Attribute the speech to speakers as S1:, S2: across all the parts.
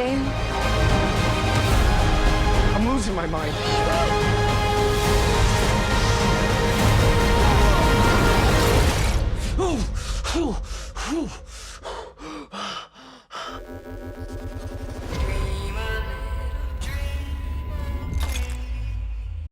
S1: insane?
S2: I'm losing my mind.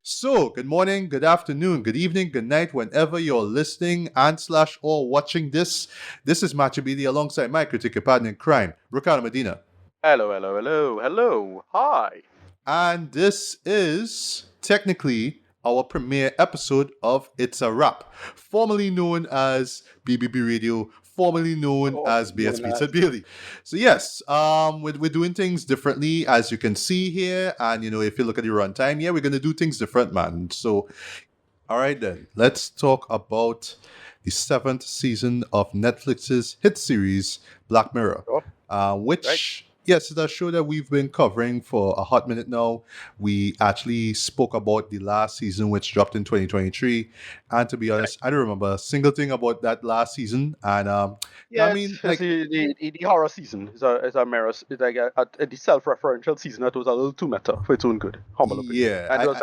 S3: So, good morning, good afternoon, good evening, good night, whenever you're listening and slash or watching this. This is Machabidi alongside my critical partner in crime, Ricardo Medina.
S4: Hello. Hi.
S3: And this is technically our premiere episode of It's a Wrap, formerly known as BBB Radio, formerly known as BS Pizza Daily. So yes, we're doing things differently, as you can see here, and if you look at the runtime, yeah, we're gonna do things different, man. So, all right then, let's talk about the 7th season of Netflix's hit series Black Mirror, which. Yes, it's a show that we've been covering for a hot minute now. We actually spoke about the last season, which dropped in 2023. And to be honest, I don't remember a single thing about that last season. And I mean,
S4: it's the horror season. It's a mirror. It's like the self-referential season that was a little too meta for its own good. Humble opinion.
S3: yeah,
S4: And it was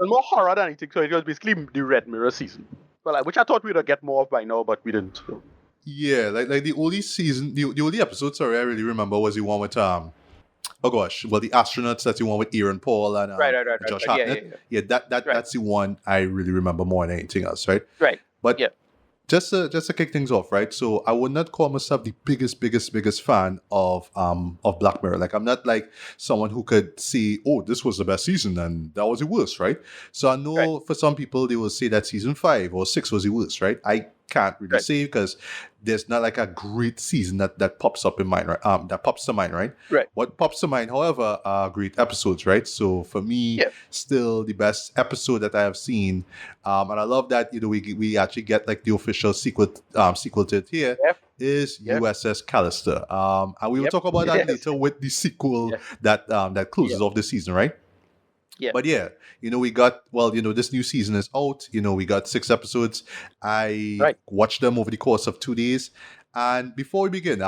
S4: more horror than anything. So it was basically the Red Mirror season. Well, which I thought we'd get more of by now, but we didn't. So.
S3: yeah, like the only season, the only episode, sorry, I really remember was the one with the astronauts. That's the one with Aaron Paul and Josh Hartnett. Yeah, that's the one I really remember more than anything else, right?
S4: Right.
S3: But just to kick things off, right? So I would not call myself the biggest fan of Black Mirror. Like, I'm not like someone who could say, oh, this was the best season and that was the worst, right? So I know for some people they will say that season 5 or 6 was the worst, right? I can't really say because there's not like a great season that pops up in mind, right? That pops to mind, right?
S4: Right.
S3: What pops to mind, however, are great episodes, right? So for me, still the best episode that I have seen, and I love that we actually get like the official sequel to it here is USS Callister. And we will talk about that later with the sequel that closes off the season, right?
S4: Yeah.
S3: But we got, this new season is out. We got 6 episodes. I watched them over the course of 2 days. And before we begin,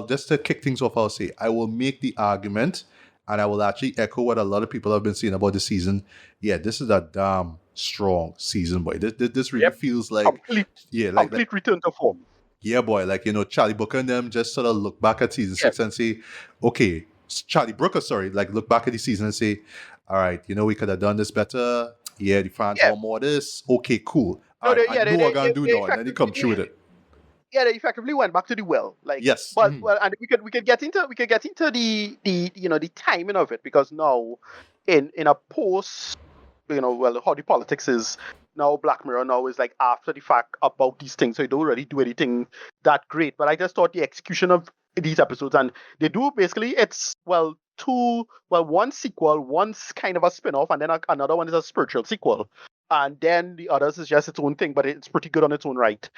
S3: just to kick things off, I'll say I will make the argument and I will actually echo what a lot of people have been saying about the season. Yeah, this is a damn strong season, boy. This really feels like
S4: complete return to form.
S3: Yeah, boy. Like, Charlie Brooker and them just sort of look back at season 6 and say, okay, Charlie Brooker, look back at the season and say, all right, we could have done this better. Yeah, the fans want more of this. Okay, cool. All right, I know what I'm going to do now. And then he come through with it.
S4: Yeah, they effectively went back to the well. Like,
S3: yes.
S4: Well, and we could get into the timing of it, because now in a post, how the politics is now, Black Mirror now is like after the fact about these things, so you don't really do anything that great. But I just thought the execution of these episodes, and they do basically, it's one sequel, one's kind of a spin-off, and then another one is a spiritual sequel, and then the others is just its own thing, but it's pretty good on its own right.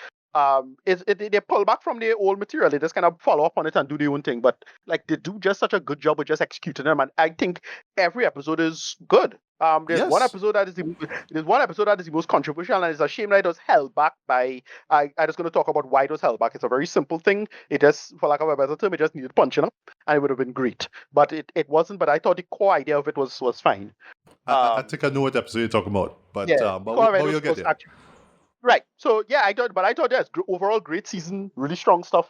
S4: They pull back from their old material. They just kind of follow up on it and do their own thing, but like they do just such a good job of just executing them, and I think every episode is good. There's one episode that is the most controversial, and it's a shame that it was held back by. I just going to talk about why it was held back. It's a very simple thing. It just, for lack of a better term, it just needed punching up, and it would have been great. But it wasn't. But I thought the core idea of it was fine.
S3: I think I know what episode you're talking about, but you'll get there.
S4: Right. So I thought yes, overall great season, really strong stuff.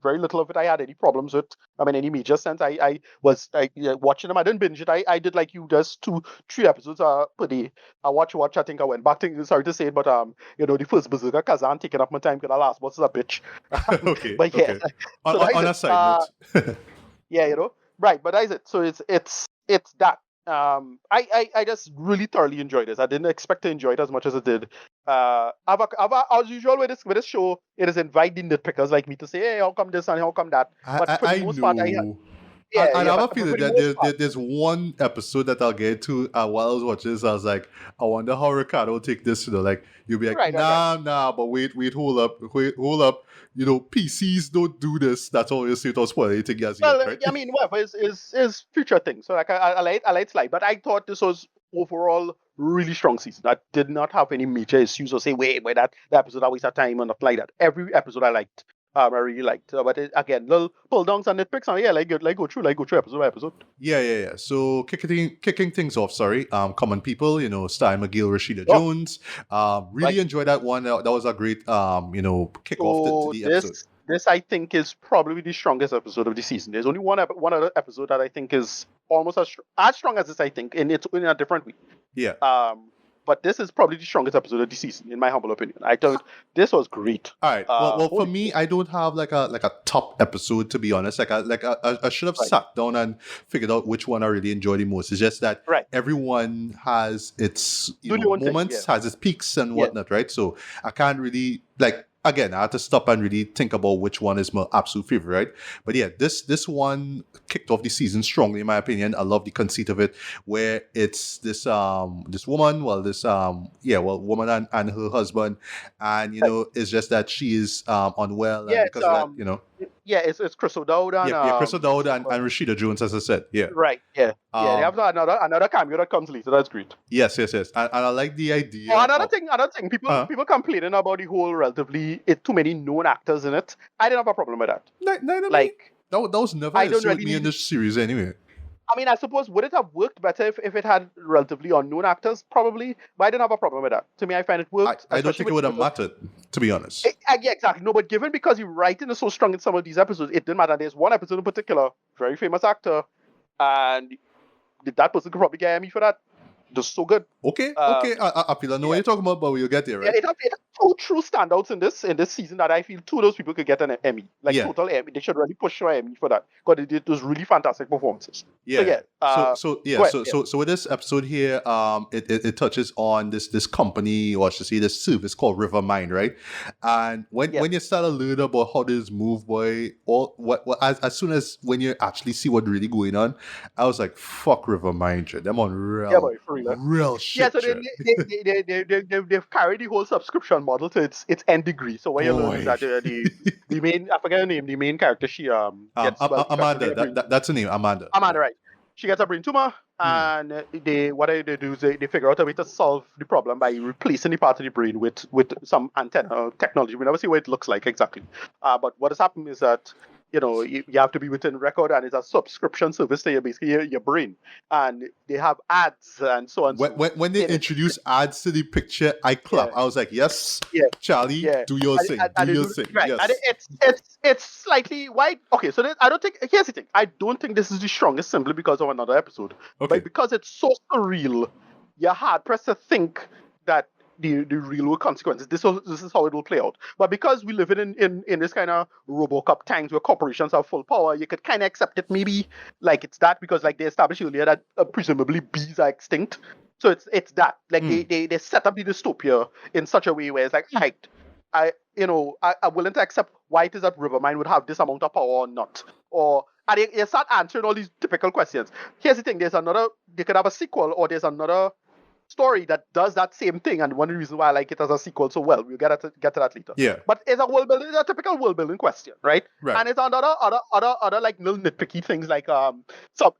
S4: Very little of it I had any problems with. I mean, any major sense. I was watching them. I didn't binge it. I did like you, just 2-3 episodes per day. I watch. I think I went back to, sorry to say it, but the first Berserker Kazan taking up my time because the last boss is a bitch.
S3: Okay.
S4: But yeah.
S3: Okay. On a side note.
S4: Yeah, right. But that is it. So it's that. I just really thoroughly enjoyed this. I didn't expect to enjoy it as much as I did. As usual with this show, it is inviting nitpickers like me to say, hey, how come this and how come that? But for the most part, I
S3: have a feeling that there's one episode that I'll get to while I was watching this. I was like, I wonder how Ricardo will take this. Like, you'll be like, nah, but wait, hold up. PCs don't do this. That's all you say to spoil anything as yet, right?
S4: I mean, whatever is future things. So like, I like slide, but I thought this was overall really strong season. I did not have any major issues or say, wait, that episode I waste of time or nothing like that. Every episode I liked. I really liked. But again, little pull downs and nitpicks. And yeah, like go through episode by episode.
S3: Yeah. So kicking things off, sorry. Common People, Sty McGill, Rashida
S4: Oh,
S3: Jones.
S4: right.
S3: Really enjoyed that one. That was a great kick off to
S4: So
S3: the episode.
S4: this I think is probably the strongest episode of the season. There's only one other episode that I think is almost as strong as this. I think in a different way.
S3: Yeah.
S4: But this is probably the strongest episode of the season, in my humble opinion. I thought this was great.
S3: All right. Well, for
S4: Holy
S3: me, I don't have like a top episode, to be honest. I should have
S4: right,
S3: sat down and figured out which one I really enjoy the most. It's just that
S4: right.
S3: everyone has its
S4: Do the one thing,
S3: moments, has its peaks and
S4: yeah.
S3: whatnot, right? So I can't really again, I had to stop and really think about which one is my absolute favorite, right? But yeah, this one kicked off the season strongly, in my opinion. I love the conceit of it, where it's this woman, woman and her husband, and it's just that she is unwell,
S4: Yeah,
S3: and because of that.
S4: Yeah, it's Chris O'Dowd and
S3: Yeah, Chris O'Dowd and Rashida Jones, as I said. Yeah.
S4: right, yeah. They
S3: Um,
S4: have another cameo that comes later. That's great.
S3: yes. And I like the idea.
S4: Oh, another thing. People complaining about the whole relatively too many known actors in it. I didn't have a problem with that.
S3: Neither me.
S4: Like,
S3: That was never
S4: I
S3: an
S4: don't
S3: issue with
S4: really
S3: me in
S4: need.
S3: this series anyway.
S4: I mean, I suppose would it have worked better if it had relatively unknown actors? Probably, but I didn't have a problem with that. To me, I find it worked.
S3: I don't
S4: Especially
S3: think it would have mattered, to be honest.
S4: Yeah, exactly. No, but given because the writing is so strong in some of these episodes, it didn't matter. There's one episode in particular, very famous actor, and that person could probably get Emmy for that. Just so good.
S3: Okay. I feel I know what you're talking about, but we'll get there, right?
S4: Yeah, it had two true standouts in this season that I feel two of those people could get an Emmy, like total Emmy. They should really push for Emmy for that because they did those really fantastic performances.
S3: Yeah.
S4: So
S3: So with this episode here, it touches on this company, or I should say this service called River Mind, right? And when you start to learn about how this move, boy, or what as soon as when you actually see what really going on, I was like, fuck River Mind, them on real shit.
S4: Yeah, so they've carried the whole subscription model to its nth degree. So what you learn is that the main, I forget her name, the main character, she gets
S3: Amanda. That's her name, Amanda.
S4: Amanda, right? She gets a brain tumor, and they do is they figure out a way to solve the problem by replacing the part of the brain with some antenna technology. We never see what it looks like exactly, but what has happened is that you have to be within record, and it's a subscription service to your brain, and they have ads and so on.
S3: When they introduce ads to the picture, I clap. I was like, yes, Charlie, do your thing, do your thing.
S4: Right.
S3: Yes.
S4: And it's slightly wide. Okay, so I don't think, here's the thing. I don't think this is the strongest simply because of another episode.
S3: Okay.
S4: But because it's so surreal, you're hard pressed to think that the real world consequences. This is how it will play out. But because we live in this kind of RoboCop times where corporations have full power, you could kind of accept it maybe like it's that, because like they established earlier that presumably bees are extinct. So it's that. Like they set up the dystopia in such a way where it's like, right, I'm willing to accept why it is that Rivermind would have this amount of power or not. And they start answering all these typical questions. Here's the thing, they could have a sequel, or there's another story that does that same thing, and one of the reasons why I like it as a sequel so well. We'll get to that later.
S3: Yeah.
S4: But it's a typical world building question, right? And it's other like little nitpicky things like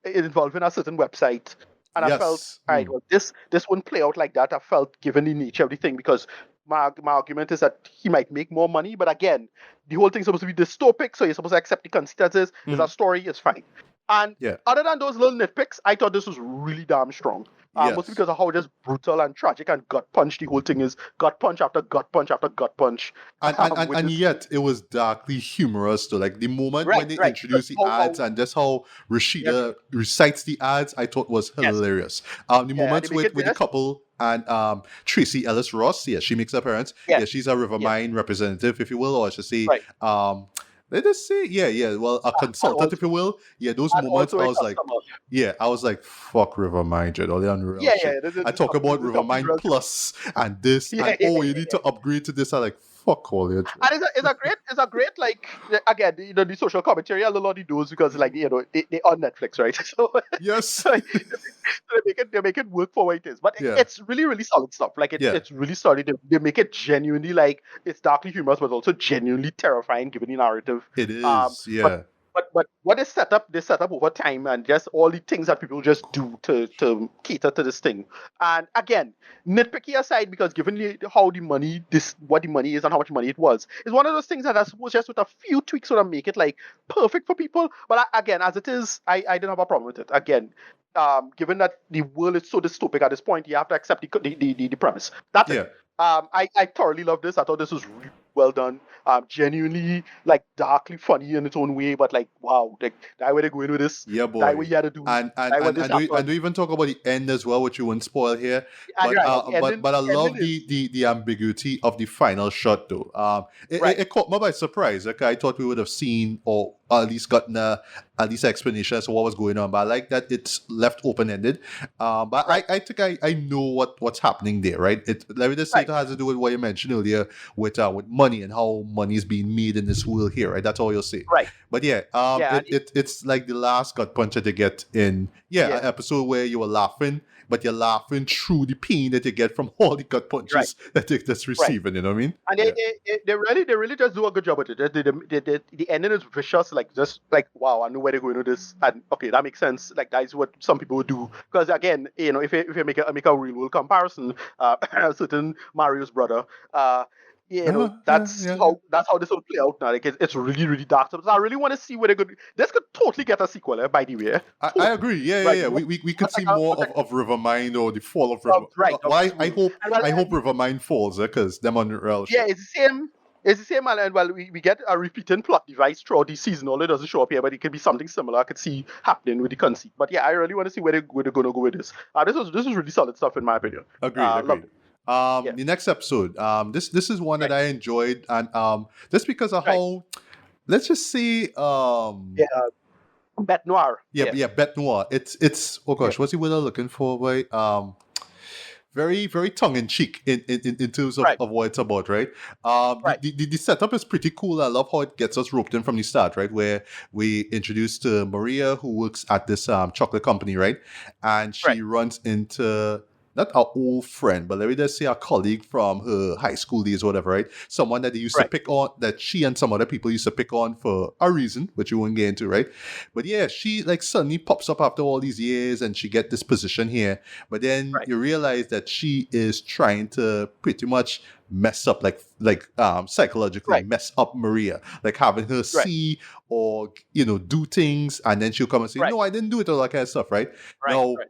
S4: involving a certain website. And I felt, all right, well, this wouldn't play out like that. I felt, given the nature of the thing, because my argument is that he might make more money, but again, the whole thing's supposed to be dystopic, so you're supposed to accept the consequences. It's a story, it's fine. And other than those little nitpicks, I thought this was really damn strong. Mostly because of how just brutal and tragic and gut punch the whole thing is. Gut punch after gut punch after gut punch.
S3: And yet it was darkly humorous though. Like the moment when they introduce the ads and just how Rashida recites the ads, I thought was hilarious. The moments with the couple and Tracy Ellis Ross, she makes her appearance. Yeah, she's a Rivermind representative, if you will, or I should say let us say, well, a consultant, if you will. Yeah, those moments I was like, fuck Rivermind, all the unreal shit. I talk about Rivermind Plus and this, and you need to upgrade to this. I like, fuck all your.
S4: And it's a great like, again, the social commentary a lot of those, because like they on Netflix, right? So
S3: yes,
S4: they make it work for what it is. But it's really, really solid stuff. Like it's really solid. They make it genuinely, like, it's darkly humorous, but also genuinely terrifying given the narrative.
S3: It is,
S4: but what they set up over time, and just all the things that people just do to cater to this thing. And again, nitpicky aside, because given how the money this what the money is and how much money it was, it's one of those things that I suppose just with a few tweaks would have make it like perfect for people. But again, as it is, I didn't have a problem with it. Again, given that the world is so dystopic at this point, you have to accept the premise. That's it.
S3: Yeah.
S4: I thoroughly love this. I thought this was really well done. Genuinely like darkly funny in its own way, but like wow, like that way they're going with this,
S3: Yeah,
S4: that way
S3: boy.
S4: you had to do,
S3: And and
S4: that what
S3: and
S4: this
S3: and we and
S4: happened.
S3: we even talk about the end as well, which you won't spoil here.
S4: And you're
S3: But
S4: right, and
S3: I
S4: the ending
S3: love
S4: is
S3: the ambiguity of the final shot though.
S4: right,
S3: It caught me by surprise. Okay, I thought we would have seen or at least gotten at least explanation as to what was going on. But I like that it's left open ended. But
S4: right,
S3: I think I know what's happening there, right? It let me just say it
S4: right,
S3: has to do with what you mentioned earlier with money and how money is being made in this world here, right? That's all you'll say.
S4: right.
S3: But yeah,
S4: Yeah,
S3: it's like the last gut puncher to get in. Yeah,
S4: yeah,
S3: an episode where you were laughing, but you're laughing through the pain that you get from all the gut
S4: right,
S3: punches that it that's
S4: right.
S3: receiving. You know what I mean?
S4: And
S3: Yeah.
S4: they really just do a good job with it. The ending is vicious, like just like wow, I know where they're going with this, and okay, that makes sense. Like that is what some people would do. Because again, if you make a real world comparison, certain Mario's brother,
S3: Yeah, yeah, yeah.
S4: that's how this will play out now. Like it's really really dark. So I really want to see where they could. This could totally get a sequel, by the way,
S3: I
S4: totally.
S3: agree. Yeah, yeah,
S4: Right,
S3: yeah. We could see more of Rivermind or the fall of River.
S4: right
S3: Well,
S4: of this
S3: I
S4: world.
S3: hope
S4: And well,
S3: I hope Rivermind falls because them on the real
S4: yeah,
S3: shit.
S4: it's the same. It's the same, and well, we get a repeating plot device throughout the season. Although it doesn't show up here, but it could be something similar. I could see happening with the conceit. But yeah, I really want to see where they're gonna go with this. This was really solid stuff in my opinion.
S3: Agreed,
S4: Loved
S3: agreed.
S4: it. Yeah,
S3: The next episode, this is one that
S4: right,
S3: I enjoyed, and just because of
S4: right.
S3: how, let's just say,
S4: Yeah, Bet Noir. Yeah,
S3: yeah, Bête Noire. It's oh
S4: yeah,
S3: gosh, what's the word I'm looking for? Right? Very very tongue in cheek in terms
S4: right,
S3: of what it's about, right?
S4: right,
S3: The setup is pretty cool. I love how it gets us roped in from the start, right? Where we introduced to Maria, who works at this chocolate company, right? And
S4: right,
S3: she runs into not our old friend, but let me just say a colleague from her high school days, or whatever, right? Someone that they used to
S4: right,
S3: pick on, that she and some other people used to pick on for a reason, which you won't get into, right? But yeah, she like suddenly pops up after all these years and she get this position here. But then
S4: right,
S3: you realize that she is trying to pretty much mess up, psychologically
S4: right,
S3: mess up Maria, like having her
S4: right,
S3: see or do things, and then she'll come and say,
S4: right,
S3: "No, I didn't do it," all that kind of stuff, right?
S4: right,
S3: Now,
S4: right.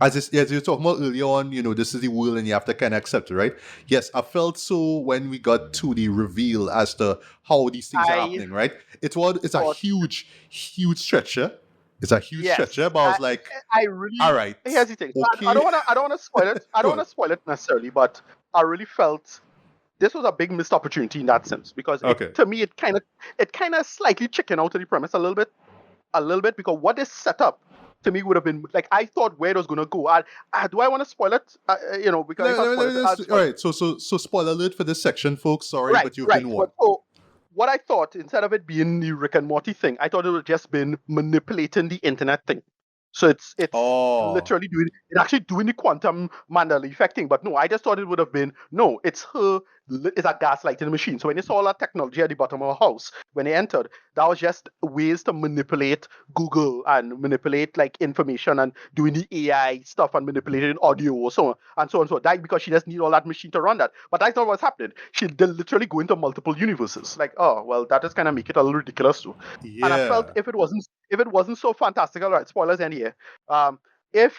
S3: as you were talking about earlier on, this is the world and you have to kind of accept it, right? Yes, I felt so when we got to the reveal as to how these things are
S4: I
S3: happening, right? It's a
S4: thought
S3: huge stretcher. It's a huge stretcher,
S4: yes.
S3: but I was like,
S4: I
S3: all
S4: really
S3: right,
S4: here's the thing. So
S3: okay,
S4: I don't wanna spoil it. I don't
S3: good,
S4: wanna spoil it necessarily, but I really felt this was a big missed opportunity in that sense because it
S3: okay.
S4: to me it kind of slightly chicken out of the premise a little bit because what is set up to me would have been like I thought where it was gonna go. Do I want to spoil it? Because if I spoil it, I'll
S3: All
S4: spoil it.
S3: right, so spoiler alert for this section, folks. Sorry,
S4: Right,
S3: but you've
S4: right.
S3: been warned.
S4: But so what I thought instead of it being the Rick and Morty thing, I thought it would just been manipulating the internet thing. So it's
S3: Oh,
S4: literally doing it actually doing the quantum Mandela effect thing. But no, I just thought it would have been no, it's her it's a gaslighting machine. So when they saw all that technology at the bottom of her house, when they entered, that was just ways to manipulate Google and manipulate like information and doing the AI stuff and manipulating audio or so on and so on. So that because she just need all that machine to run that. But that's not what's happening. They literally go into multiple universes. Like, oh well, that is kind of make it a little ridiculous too. And I felt
S3: yeah.
S4: if it wasn't so fantastical, right? Spoilers in here. If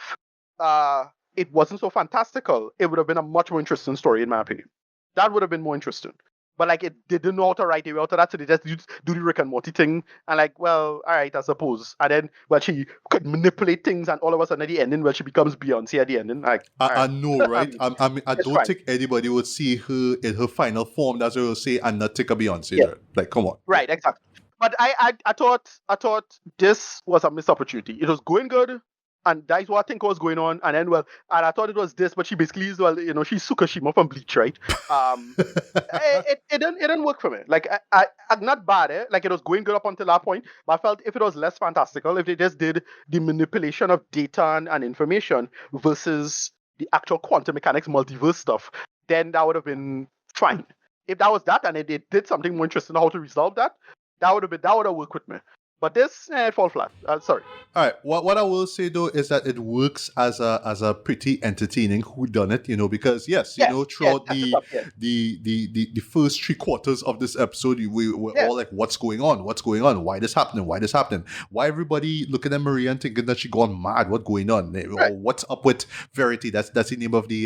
S4: it wasn't so fantastical, it would have been a much more interesting story, in my opinion. That would have been more interesting. But like they didn't know how to write it out of that, so they just do the Rick and Morty thing, and like, well, all right, I suppose. And then, well, she could manipulate things, and all of a sudden at the ending, well, she becomes Beyonce at the ending. Like, all
S3: I
S4: right,
S3: know,
S4: I
S3: right?
S4: mean,
S3: I mean, I
S4: it's
S3: don't
S4: fine.
S3: think anybody would see her in her final form. That's what you'll say, and not take a Beyonce,
S4: Yeah,
S3: right? Like, come on, yeah.
S4: right, exactly. But I thought this was a missed opportunity. It was going good, and that's what I think was going on. And then well, and I thought it was this, but she basically is well, she's Sukashima from Bleach, right? Um, it didn't work for me. Like I'm not bad, like it was going good up until that point, but I felt if it was less fantastical, if they just did the manipulation of data and information versus the actual quantum mechanics multiverse stuff, then that would have been fine. If that was that and it did something more interesting how to resolve that, That would have worked with me. But this, it fall flat. Sorry.
S3: All right. What I will say though is that it works as a pretty entertaining whodunit, because yes,
S4: Yes, yes,
S3: throughout
S4: that's the stuff. Yes,
S3: the first three quarters of this episode, we were
S4: yes,
S3: all like, "What's going on? What's going on? Why this happening? Why this happening? Why everybody looking at Maria and thinking that she gone mad? What's going on?
S4: right.
S3: Or what's up with Verity? That's the name of the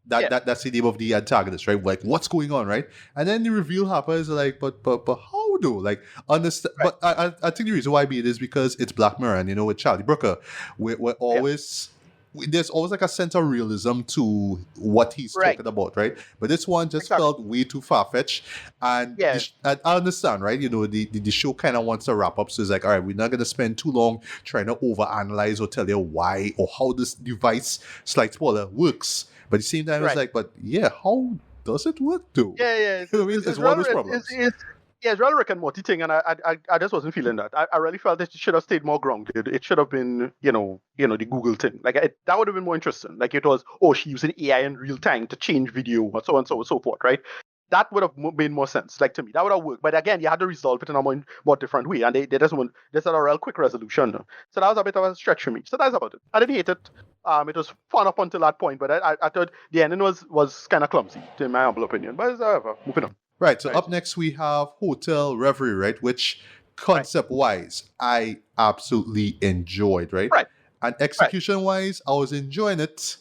S4: Yeah,
S3: that's the name of the antagonist, right? Like, what's going on, right? And then the reveal happens, like, but how though? Like, understand?
S4: right.
S3: But I think the reason why it is because it's Black Mirror, and with Charlie Brooker, we're
S4: Yeah,
S3: always there's always like a sense of realism to what he's
S4: right.
S3: talking about, right? But this one just
S4: Exactly.
S3: felt way too far fetched, and
S4: Yeah,
S3: I understand, right? The show kind of wants to wrap up, so it's like, all right, we're not gonna spend too long trying to overanalyze or tell you why or how this device, slight spoiler, works. But at the same time, it's
S4: right.
S3: like, but yeah, how does it work though?
S4: Yeah, yeah.
S3: You know what I mean? It's
S4: It's
S3: one of
S4: rather
S3: those problems.
S4: yeah, it's rather Rick and Morty thing, and I just wasn't feeling that. I really felt it should have stayed more grounded. It should have been, the Google thing. Like that would have been more interesting. Like it was, oh, she using AI in real time to change video, and so on, so on, so forth, right? That would have made more sense. Like to me, that would have worked. But again, you had to resolve it in a more different way, and they just want this had a real quick resolution. So that was a bit of a stretch for me. So that's about it. I didn't hate it. It was fun up until that point, but I thought the ending was kind of clumsy, in my humble opinion. But moving on.
S3: Right. So
S4: Right.
S3: up next we have Hotel Reverie, right? Which
S4: Right.
S3: concept wise, I absolutely enjoyed, right?
S4: Right.
S3: And
S4: Right.
S3: execution wise, I was enjoying it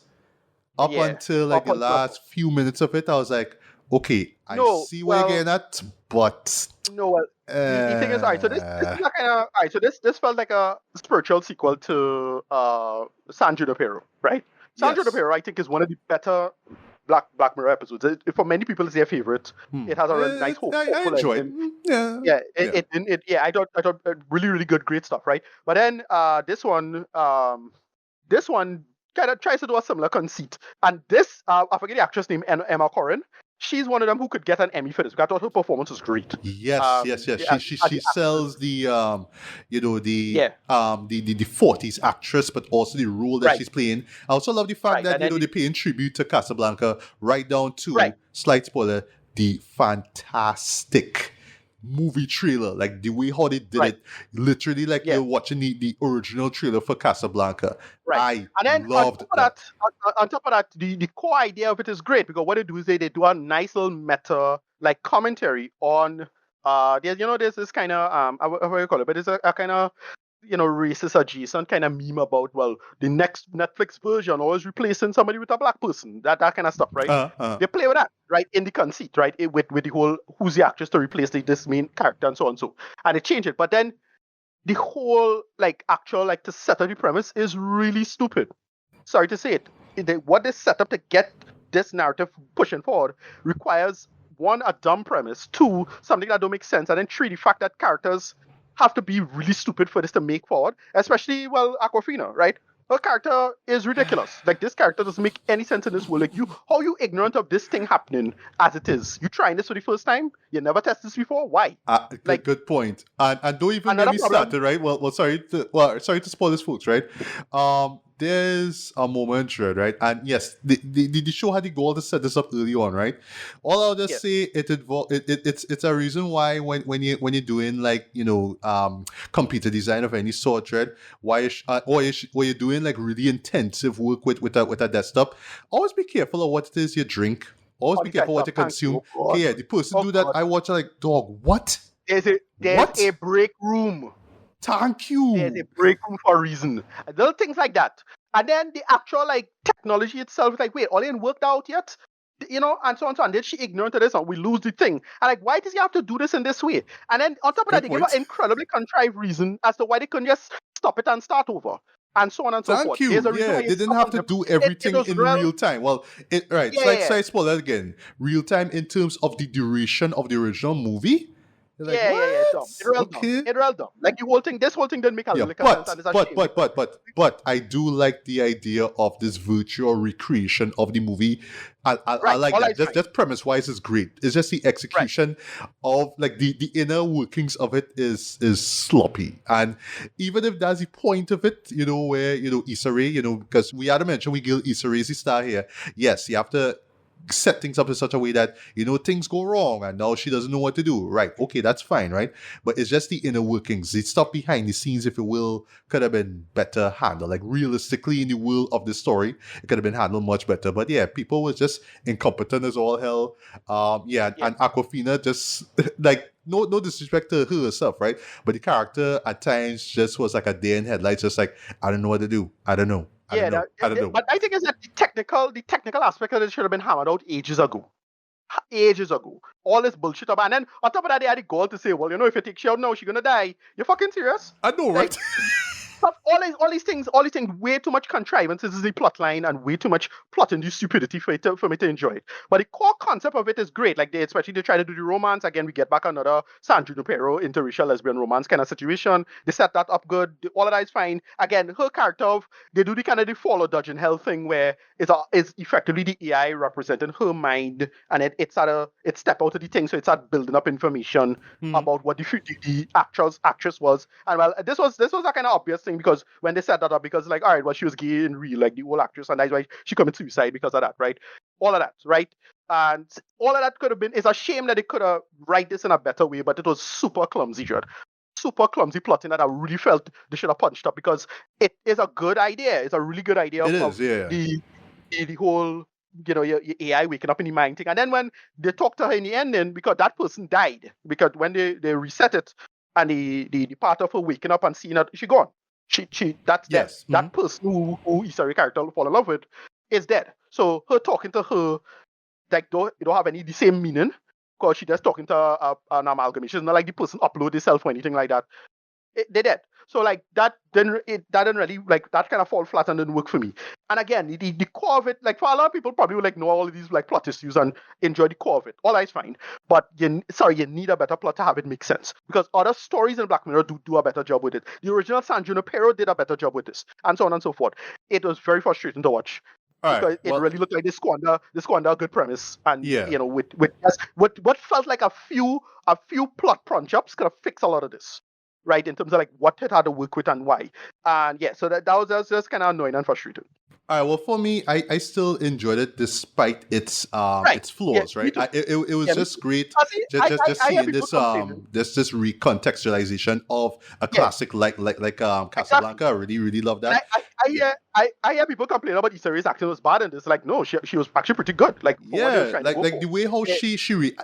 S3: up
S4: Yeah.
S3: until like
S4: Up
S3: the
S4: until that
S3: last
S4: point.
S3: few minutes of it. I was like, okay, I
S4: No,
S3: see where you're
S4: well,
S3: getting at, but
S4: no, well. The thing is, all right. So this is
S3: uh,
S4: a kind of all right. So this felt like a spiritual sequel to San Junipero, right? San
S3: yes.
S4: Junipero, I think, is one of the better Black Mirror episodes. For many people, it's their favorite. It has a really nice,
S3: I
S4: hopeful
S3: enjoyed.
S4: ending.
S3: Yeah.
S4: Yeah,
S3: Yeah.
S4: yeah, I thought really really good, great stuff, right? But then this one kind of tries to do a similar conceit, and this I forget the actress name, Emma Corrin. She's one of them who could get an Emmy for this. Because I thought her performance was great.
S3: Yes, yes, yes.
S4: Yeah, as
S3: She
S4: the actress,
S3: sells the
S4: yeah,
S3: the 40s actress, but also the role that
S4: right,
S3: she's playing. I also love the fact
S4: right,
S3: that
S4: and then
S3: they're paying tribute to Casablanca right down
S4: right,
S3: to, slight spoiler, the fantastic movie trailer. Like the way how they did
S4: right,
S3: it, literally like
S4: yeah.
S3: you're watching the original trailer for Casablanca.
S4: Right.
S3: I
S4: And then
S3: loved that.
S4: on top of that, the core idea of it is great because what they do is they do a nice little meta like commentary on there's this kind of how do you call it, but it's a kind of racist adjacent kind of meme about, well, the next Netflix version always replacing somebody with a black person, that kind of stuff, right?
S3: Uh.
S4: They play with that, right, in the conceit, right, with the whole who's the actress to replace this main character and so on, so, and they change it, but then the whole like actual like to set up the premise is really stupid. Sorry to say it. What they set up to get this narrative pushing forward requires one, a dumb premise, two, something that don't make sense, and then three, the fact that characters have to be really stupid for this to make forward. Especially, well, Aquafina, right? Her character is ridiculous. Like this character doesn't make any sense in this world. Like how you ignorant of this thing happening as it is? You trying this for the first time? You never tested this before? Why? Like
S3: Good point. And don't even get
S4: another
S3: me
S4: problem.
S3: started, right? Sorry to spoil this, folks, right? There's a moment, right? And yes, the show had the goal to set this up early on, right? All I'll just
S4: Yes,
S3: say it's a reason why when you're doing like computer design of any sort, right? Or you're doing like really intensive work with a desktop, always be careful of what it is you drink. Always
S4: all
S3: be
S4: the kind of
S3: careful what
S4: stuff.
S3: you
S4: Thank you.
S3: consume.
S4: Oh God.
S3: Okay, yeah, the person
S4: Oh
S3: do that.
S4: God.
S3: I watch like, dog, what?
S4: There's a
S3: What?
S4: break room.
S3: Thank
S4: There's a
S3: you.
S4: break room for a reason. Little things like that. And then the actual like technology itself is like, wait, all ain't worked out yet? And so on and so on. Then she ignorant of this and we lose the thing. And like, why does he have to do this in this way? And then on top of that,
S3: Good
S4: they give an
S3: point.
S4: incredibly contrived reason as to why they couldn't just stop it and start over. And so on and so
S3: Thank
S4: forth.
S3: you.
S4: There's a reason
S3: Yeah,
S4: why
S3: they
S4: you
S3: didn't
S4: stop
S3: have
S4: on
S3: to
S4: them.
S3: do
S4: It
S3: everything
S4: was
S3: in
S4: real.
S3: real time. Well, right.
S4: Yeah,
S3: So
S4: yeah,
S3: I
S4: yeah.
S3: spoil that again. Real time in terms of the duration of the original movie. You're like,
S4: Yeah. Dumb.
S3: what?
S4: It real dumb.
S3: Okay.
S4: It real dumb. Like this whole thing didn't make a
S3: Yeah,
S4: lick of sense and it's a shame because
S3: but I do like the idea of this virtual recreation of the movie. I
S4: right,
S3: like
S4: all
S3: that.
S4: that's fine.
S3: Just premise wise is great. It's just the
S4: Right.
S3: execution of like the inner workings of it is sloppy. And even if that's the point of it, where Issa Rae, because we had to mention we give Issa Rae the star here. Yes, you have to. set things up in such a way that, things go wrong and now she doesn't know what to do. Right. Okay, that's fine, right? But it's just the inner workings, the stuff behind the scenes, if you will, could have been better handled. Like realistically in the world of the story, it could have been handled much better. But yeah, people were just incompetent as all hell.
S4: Yeah.
S3: And Aquafina just like no disrespect to her herself, right? But the character at times just was like a day in headlights, just like, I don't know what to do. I don't know. I don't
S4: Yeah,
S3: know. I don't know.
S4: but I think is that the technical aspect of it should have been hammered out ages ago. Ages ago. All this bullshit about, and then on top of that, they had the goal to say, well, if you take she out now, she's gonna die. You fucking serious?
S3: I know,
S4: Like,
S3: right?
S4: all these things, way too much contrivances is the plot line and way too much plot induced stupidity for me to enjoy it. But the core concept of it is great. Like especially they try to do the romance. Again, we get back another San Junipero interracial lesbian romance kind of situation. They set that up good. All of that is fine. Again, her character they do the kind of the follow dodge in hell thing where it's effectively the AI representing her mind, and it step out of the thing, so it start building up information about what the actress was. And well, this was a kind of obvious thing because when they set that up, because like, all right, well, she was gay in real, like the whole actress, and that's why she committed suicide because of that, right? All of that, right? And all of that could have been. It's a shame that they could have write this in a better way, but it was super clumsy, Judd. Super clumsy plotting that I really felt they should have punched up, because it is a good idea. It's a really good idea
S3: It
S4: of
S3: is, yeah.
S4: the whole your AI waking up in the mind thing. And then when they talk to her in the ending, because that person died, because when they reset it and the part of her waking up and seeing that she gone, that's dead.
S3: Yes.
S4: That person who Issa character fall in love with is dead. So her talking to her like don't have any the same meaning, because she just talking to an amalgamation. It's not like the person upload herself or anything like that. They did. So like that didn't really, like, that kind of fall flat and didn't work for me. And again, the core of it, like for a lot of people probably would like know all of these like plot issues and enjoy the core of it. All that's fine. But you need a better plot to have it make sense. Because other stories in Black Mirror do a better job with it. The original San Junipero did a better job with this, and so on and so forth. It was very frustrating to watch.
S3: All right.
S4: Because it
S3: Well,
S4: really looked like they squander a good premise, and
S3: yeah.
S4: with just what felt like a few plot punch ups could have fixed a lot of this, right? In terms of like what it had to work with and why. And yeah, so that was just kind of annoying and frustrating.
S3: All right. Well, for me, I still enjoyed it despite
S4: Right.
S3: its
S4: Yeah,
S3: flaws.
S4: me
S3: Right.
S4: too.
S3: It was
S4: Yeah, me
S3: just
S4: too.
S3: great.
S4: I see.
S3: Just
S4: I hear
S3: seeing
S4: people complaining.
S3: this recontextualization of a
S4: Yeah,
S3: classic like
S4: exactly.
S3: Casablanca. I really really love
S4: And
S3: that.
S4: I
S3: Yeah.
S4: hear I hear people complain about Issa Rae's acting was bad, and it's like, no, she was actually pretty good, like for what they was
S3: Yeah,
S4: trying to go
S3: like
S4: for.
S3: the way how
S4: Yeah,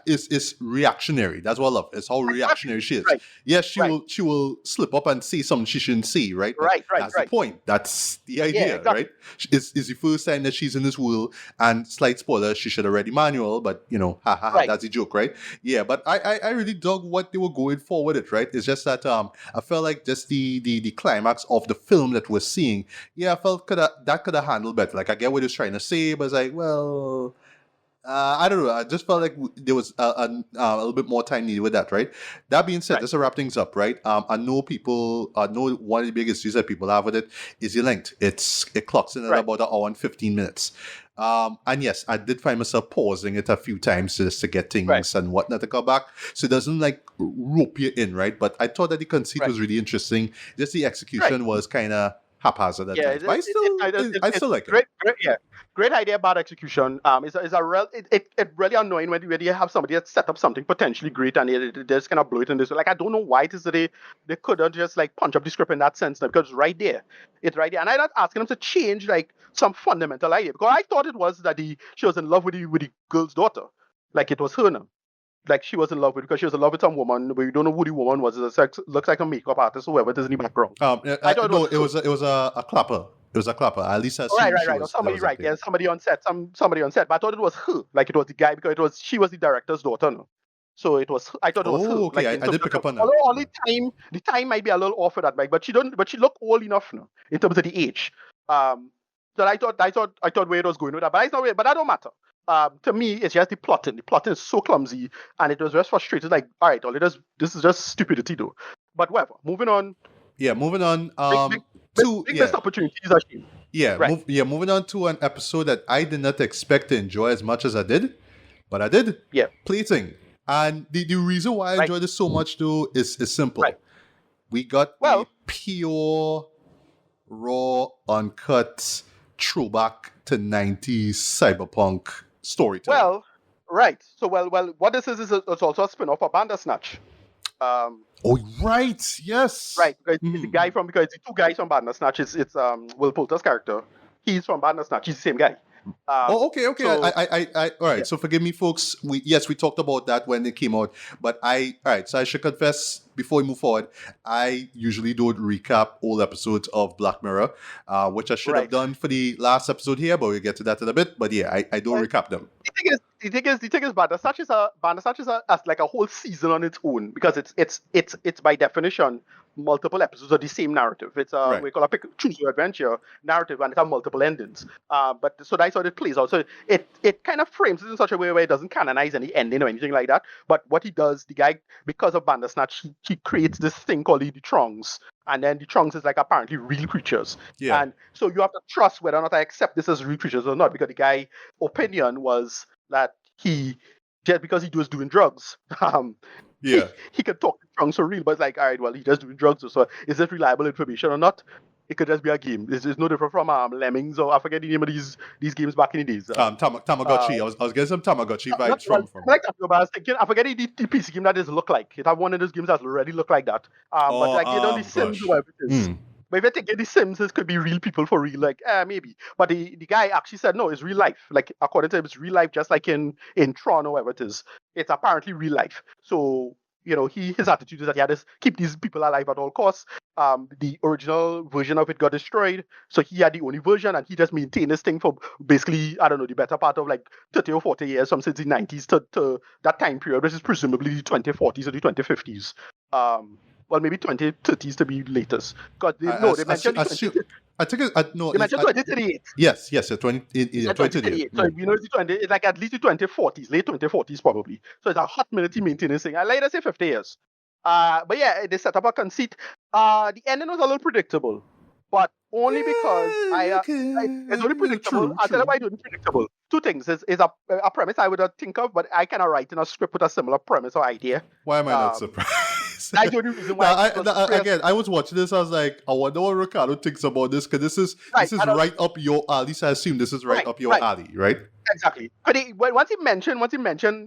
S3: is reactionary. That's what I love. It's how
S4: exactly.
S3: reactionary she is.
S4: Right.
S3: Yes,
S4: Right.
S3: she will slip up and say something she shouldn't say, right? But
S4: Right. Right.
S3: that's the
S4: Right.
S3: point. That's the
S4: Yeah.
S3: idea, right?
S4: Exactly.
S3: It's the first time that she's in this world, and slight spoiler, she should have read the manual, but ha ha ha,
S4: Right.
S3: that's the joke, right? Yeah, but I really dug what they were going for with it, right? It's just that I felt like just the climax of the film that we're seeing, yeah, I felt could have handled better. Like I get what he was trying to say, but it's like, well, I don't know. I just felt like there was a little bit more time needed with that, right? That being said,
S4: Right.
S3: just to wrap things up, right? I know one of the biggest issues that people have with it is the length. It clocks in at
S4: Right.
S3: about an hour and 15 minutes. And yes, I did find myself pausing it a few times just to get
S4: Right.
S3: things and whatnot to come back. So it doesn't like rope you in, right? But I thought that the conceit
S4: Right.
S3: was really interesting. Just the
S4: Right.
S3: execution was kind of haphazard at
S4: Yeah,
S3: times. But I
S4: it's
S3: still like it.
S4: great, yeah, great idea, bad execution. Is a real it really annoying when you have somebody that set up something potentially great, and they just kind of blow it in this. Like, I don't know why it is that they couldn't just like punch up the script in that sense now, because it's right there, and I'm not asking them to change like some fundamental idea, because I thought it was that she was in love with the girl's daughter, like it was her now. Like she was in love with, because she was in love with some woman, but you don't know who the woman was. Looks like a makeup artist, whoever it is in the background. I thought it was
S3: No,
S4: her.
S3: it was a clapper. It was a clapper. At least
S4: Oh, right, right,
S3: she
S4: right. Or
S3: was that
S4: somebody,
S3: was
S4: right?
S3: acting.
S4: Yeah, somebody on set. Somebody on set. But I thought it was her. Like it was the guy, because she was the director's daughter. No? So I thought it was her.
S3: Oh, okay.
S4: Like in
S3: I
S4: terms
S3: did pick
S4: of,
S3: up on that.
S4: although all the time might be a little off for that, Mike. But she don't. But she looked old enough now in terms of the age. So I thought where it was going with that. But it's not. But that don't matter. To me, it's just the plotting. The plotting is so clumsy, and it was just frustrated. Like, all right, all it is. This is just stupidity, though. But whatever. Moving on.
S3: Yeah, moving on.
S4: Big missed opportunities. Actually. Right.
S3: Moving on to an episode that I did not expect to enjoy as much as I did, but I did.
S4: Yeah.
S3: Plating. And the reason why I
S4: Right.
S3: enjoyed it so much though is
S4: Right.
S3: simple. We got a
S4: Well.
S3: pure, raw, uncut throwback to 90s cyberpunk storytelling.
S4: Well, right. So, what this is it's also a spin-off of Bandersnatch. Um,
S3: Oh, right. Yes.
S4: right, because it's the guy from because the two guys from Bandersnatch. It's Will Poulter's character. He's from Bandersnatch. He's the same guy.
S3: Oh, okay, okay.
S4: So
S3: All
S4: yeah,
S3: right. So forgive me, folks. We talked about that when it came out, but all right. So I should confess before we move forward, I usually don't recap all episodes of Black Mirror, which I should have
S4: right.
S3: done for the last episode here, but we'll get to that in a bit. But yeah, I don't
S4: Well,
S3: recap them.
S4: the thing is, Bandersnatch is as like a whole season on its own because it's by definition multiple episodes of the same narrative. It's a
S3: Right.
S4: we call a choose your adventure narrative, and it has multiple endings. But so that's how it plays out. So it kind of frames it in such a way where it doesn't canonize any ending or anything like that. But what he does, the guy, because of Bandersnatch, he creates this thing called the Trunks, and then the Trunks is like apparently real creatures.
S3: Yeah.
S4: And so you have to trust whether or not I accept this as real creatures or not, because the guy opinion was that he just because he was doing drugs, he,
S3: Yeah.
S4: he could talk to drunks for real, but it's like, all right, well, he just doing drugs, so is it reliable information or not? It could just be a game. It's no different from Lemmings, or I forget the name of these games back in the days.
S3: Tamagotchi. I was getting some Tamagotchi
S4: Not
S3: vibes
S4: well,
S3: from.
S4: like that, but I was thinking, I forget the PC game that does look like. It have one of those games that already look like that. But
S3: Oh,
S4: like the Sims or
S3: gosh.
S4: whatever it is. But if you're thinking the Sims, this could be real people for real, like maybe. But the guy actually said no, it's real life. Like according to him, it's real life, just like in Tron or whatever it is. It's apparently real life. So his attitude is that he had to keep these people alive at all costs. The original version of it got destroyed, so he had the only version, and he just maintained this thing for basically I don't know the better part of like 30 or 40 years, from since the 90s to that time period, which is presumably the 2040s or the 2050s. Well, maybe 2030s to be latest. Because they mentioned the 20.
S3: I think no,
S4: They mentioned 2038.
S3: yes, yes, 2038.
S4: 2038. So it's like at least the 2040s, late 2040s probably. So it's a hot minute maintenance thing. I like to say 50 years. But yeah, they set up a conceit. The ending was a little predictable, but only because it's only predictable.
S3: True,
S4: I'll tell you
S3: true.
S4: why it's only predictable. Two things is a premise I would think of, but I cannot write in a script with a similar premise or idea.
S3: Why am I not
S4: Um,
S3: surprised?
S4: that's the only reason
S3: No,
S4: why. Because
S3: again, I was watching this. I was like, I wonder what Ricardo thinks about this, because
S4: right,
S3: this is
S4: I don't,
S3: right up your. At least I assume this is right
S4: right,
S3: up your
S4: right.
S3: alley, right?
S4: Exactly. But once he mentioned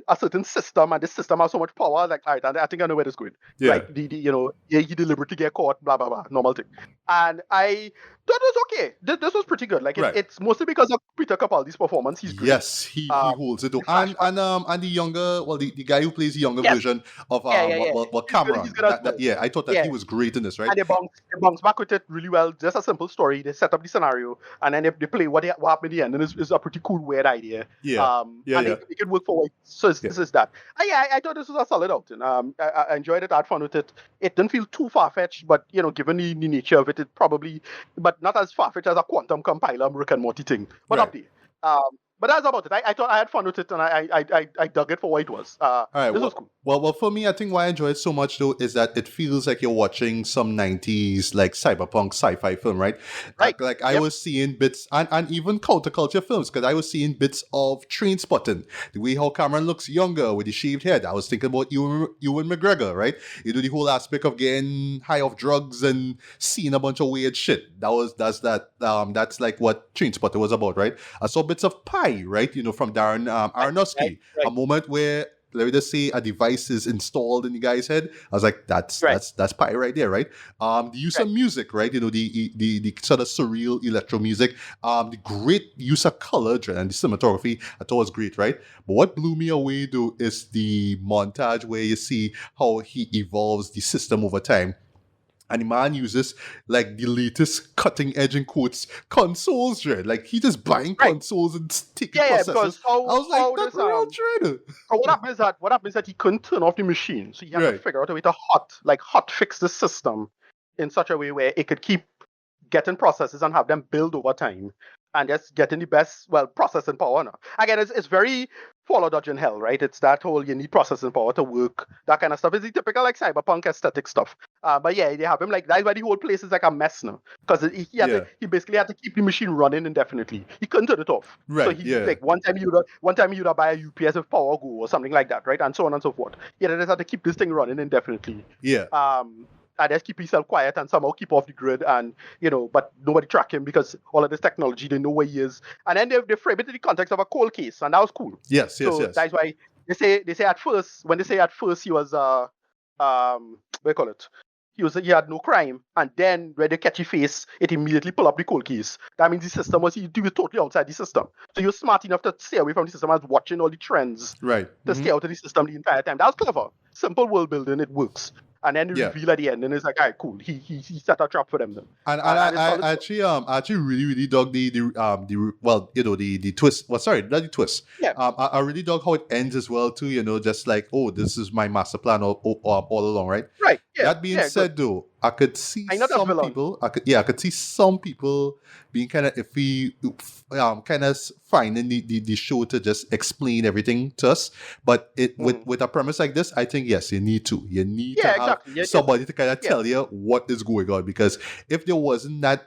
S4: a certain system, and this system has so much power, like, all right, I think I know where this is going.
S3: Yeah,
S4: Right. He deliberately get caught, blah blah blah, normal thing. And I thought it was okay. This was pretty good. Like
S3: right.
S4: it's mostly because of Peter Capaldi's performance. He's great.
S3: Yes, he holds it. Though.
S4: The flashback.
S3: And the younger, well, the guy who plays the younger
S4: Yes.
S3: version of
S4: Yeah. He's
S3: Cameron.
S4: good as well.
S3: Yeah, I thought that
S4: Yeah.
S3: he was great in this, right?
S4: And they bounce back with it really well. Just a simple story. They set up the scenario, and then they play what happened in the end, and it's a pretty cool, weird idea.
S3: Yeah, yeah,
S4: And
S3: yeah,
S4: they can work forward. So
S3: yeah.
S4: this is that. I thought this was a solid outing. I enjoyed it. I had fun with it. It didn't feel too far fetched, but given the nature of it, it probably, but not as far fetched as a quantum compiler Rick and Morty thing, but
S3: Right.
S4: up there. But that's about it. I thought I had fun with it, and I dug it for what it was.
S3: All right.
S4: This was cool.
S3: Well, for me, I think why I enjoy it so much though is that it feels like you're watching some '90s like cyberpunk sci-fi film, right?
S4: Right.
S3: Like I
S4: Yep.
S3: was seeing bits and even counterculture films, because I was seeing bits of Train Spotting, the way how Cameron looks younger with the shaved head. I was thinking about Ewan McGregor, right? You do the whole aspect of getting high off drugs and seeing a bunch of weird shit. That's like what Train Spotting was about, right? I saw bits of Pi, right? From Darren Aronofsky,
S4: Right.
S3: a moment where, let me just say, a device is installed in the guy's head. I was like, that's
S4: Right.
S3: that's Pi right there, right? The use of music, right? The sort of surreal electro music. The great use of color and the cinematography, I thought was great, right? But what blew me away though is the montage where you see how he evolves the system over time. And the man uses like the latest cutting edge in quotes consoles, Dread. Like he just buying
S4: Right.
S3: consoles and taking
S4: Yeah,
S3: processors.
S4: because
S3: I was like, that's real Dread.
S4: so what happens is that he couldn't turn off the machine, so he had to
S3: Right.
S4: figure out a way to hot fix the system in such a way where it could keep getting processes and have them build over time, and just getting the best processing power. Now. Again, it's very follow dodging hell, right? It's that whole you need processing power to work, that kind of stuff. It's the typical like cyberpunk aesthetic stuff. But yeah, they have him like that's why the whole place is like a mess now, because he basically had to keep the machine running indefinitely. He couldn't turn it off. So
S3: Right,
S4: he
S3: yeah.
S4: like one time you would buy a UPS if power go or something like that, right? And so on and so forth. Yeah, they just had to keep this thing running indefinitely.
S3: Yeah.
S4: and just keep himself quiet and somehow keep off the grid, and but nobody track him because all of this technology, they know where he is. And then they frame it in the context of a cold case, and that was cool.
S3: Yes, yes,
S4: So
S3: yes.
S4: that's why they say at first, when they say at first he was what do you call it? He had no crime, and then when they catch his face, it immediately pull up the cold case. That means the system was totally outside the system. So you're smart enough to stay away from the system and watching all the trends
S3: Right.
S4: to stay out of the system the entire time. That was clever. Simple world building, it works. And then the
S3: Yeah.
S4: reveal at the end, and it's like, all right, cool. He set a trap for them then.
S3: And
S4: And it's
S3: I
S4: solid.
S3: actually really dug the twist. Well, sorry, not the twist.
S4: Yeah.
S3: I really dug how it ends as well too. Just like, oh, this is my master plan all along, right?
S4: Right. Yeah.
S3: That being
S4: Yeah. Good.
S3: said, though, I could see
S4: I'm not a
S3: some
S4: villain.
S3: people. I could see some people being kind of iffy, kind of finding the show to just explain everything to us. But with a premise like this, I think yes, you need to. You need to
S4: Yeah.
S3: have
S4: Exactly. Yeah.
S3: somebody to kind of
S4: Yeah.
S3: tell you what is going on, because if there wasn't that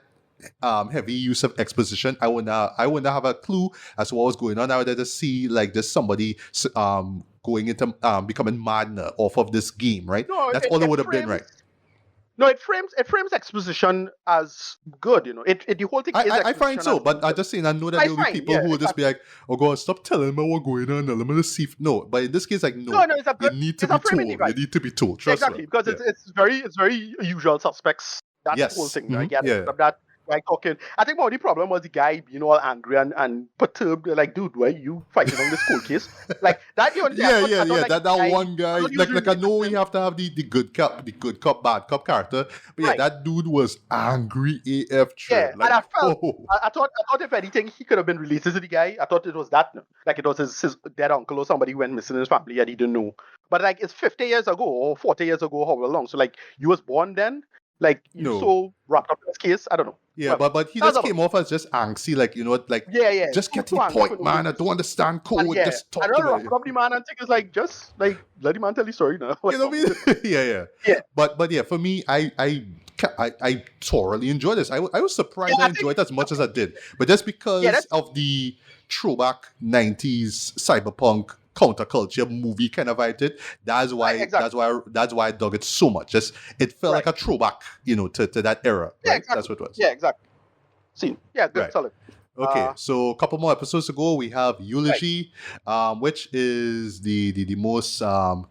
S3: heavy use of exposition, I wouldn't have a clue as to what was going on. I would just see like just somebody going into becoming mad off of this game, right?
S4: No,
S3: That's all it would have been, right?
S4: No, it frames exposition as good. The whole thing is exposition.
S3: I find so, but I just saying, I know that there will be people who will just be like, "Oh God, stop telling me what's going on. Let me just see." No, but in this case, like, no,
S4: No, it's a good.
S3: you need to be told. You need to be told. Trust
S4: exactly,
S3: me.
S4: because it's very usual suspects. That whole thing, right? That guy talking. I think one of the problem was the guy being all angry and perturbed. Like, dude, why you fighting on this cold case? Like that. I thought, like,
S3: that one guy. Like I know we have to have the good cop, bad cop character, but yeah, that dude was angry AF.
S4: Yeah,
S3: like,
S4: and I felt, I thought if anything, he could have been related to the guy. I thought it was that, like it was his dead uncle or somebody who went missing in his family and he didn't know. But like it's 50 years ago or 40 years ago, however long. So like you was born then, like you so wrapped up in this case. I don't know.
S3: Yeah, but he just came off as just angsty, like just get to the point, man. I don't understand code. Just talk to me.
S4: Wrap up the man and think it's like just like let the man tell the story now.
S3: You know what I mean? yeah. But yeah, for me, I thoroughly enjoyed this. I was surprised I enjoyed it as much as I did, but just because of the throwback 90s cyberpunk counterculture movie kind of vibe, that's why I dug it so much. Just it felt like a throwback, to that era.
S4: Yeah,
S3: right?
S4: exactly.
S3: That's what it was.
S4: Yeah, exactly. Scene. Yeah, good, solid.
S3: Okay, so a couple more episodes to go. We have Eulogy, which is the most
S4: So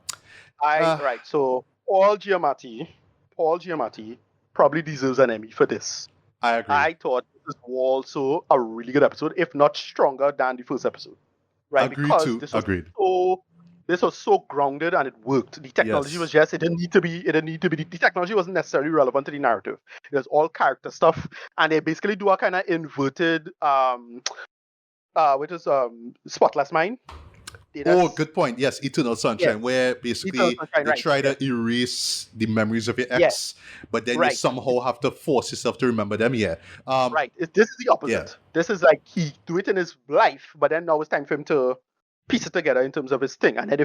S4: Paul Giamatti probably deserves an Emmy for this.
S3: I agree.
S4: I thought this was also a really good episode, if not stronger than the first episode. Right?
S3: Agreed.
S4: This was so grounded and it worked. The technology was just it didn't need to be the technology wasn't necessarily relevant to the narrative. It was all character stuff. And they basically do a kind of inverted which is Spotless Mind.
S3: Good point. Yes, Eternal Sunshine, where basically they try to erase the memories of your ex, but then you somehow have to force yourself to remember them. Yeah.
S4: This is the opposite. This is like he do it in his life, but then now it's time for him to piece it together in terms of his thing, and then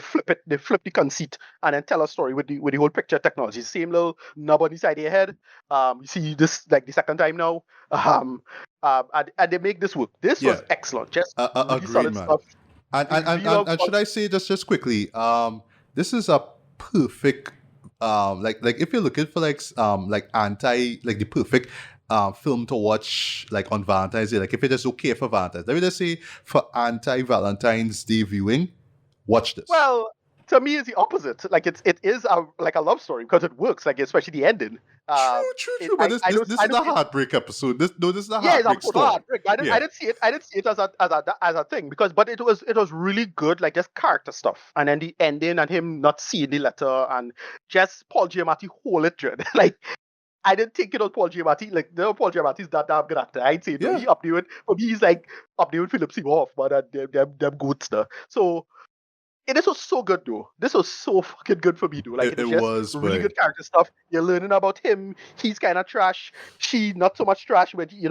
S4: they flip the conceit, and then tell a story with the whole picture technology. Same little knob on the side of your head. You see this like the second time now. And they make this work. This was excellent. Just really solid stuff.
S3: And should I say just quickly, this is a perfect like if you're looking for the perfect film to watch like on Valentine's Day, like if it is okay for Valentine's, let me just say for anti-Valentine's Day viewing, watch this.
S4: Well, to me, it's the opposite. Like it is a love story because it works. Like especially the ending.
S3: True. But this is a heartbreak episode. This is a heartbreak story.
S4: Heartbreak. I didn't see it as a thing but it was really good. Like just character stuff, and then the ending and him not seeing the letter and just Paul Giamatti hold it good. Like I didn't think it was Paul Giamatti. Like Paul Giamatti is that damn good actor. I'd say he up there with for me. He's like up there with Philip Seymour Hoffman and them goats there. So. This was so good, though. This was so fucking good for me, though. Like it was really good character stuff. You're learning about him. He's kind of trash. She not so much trash, but he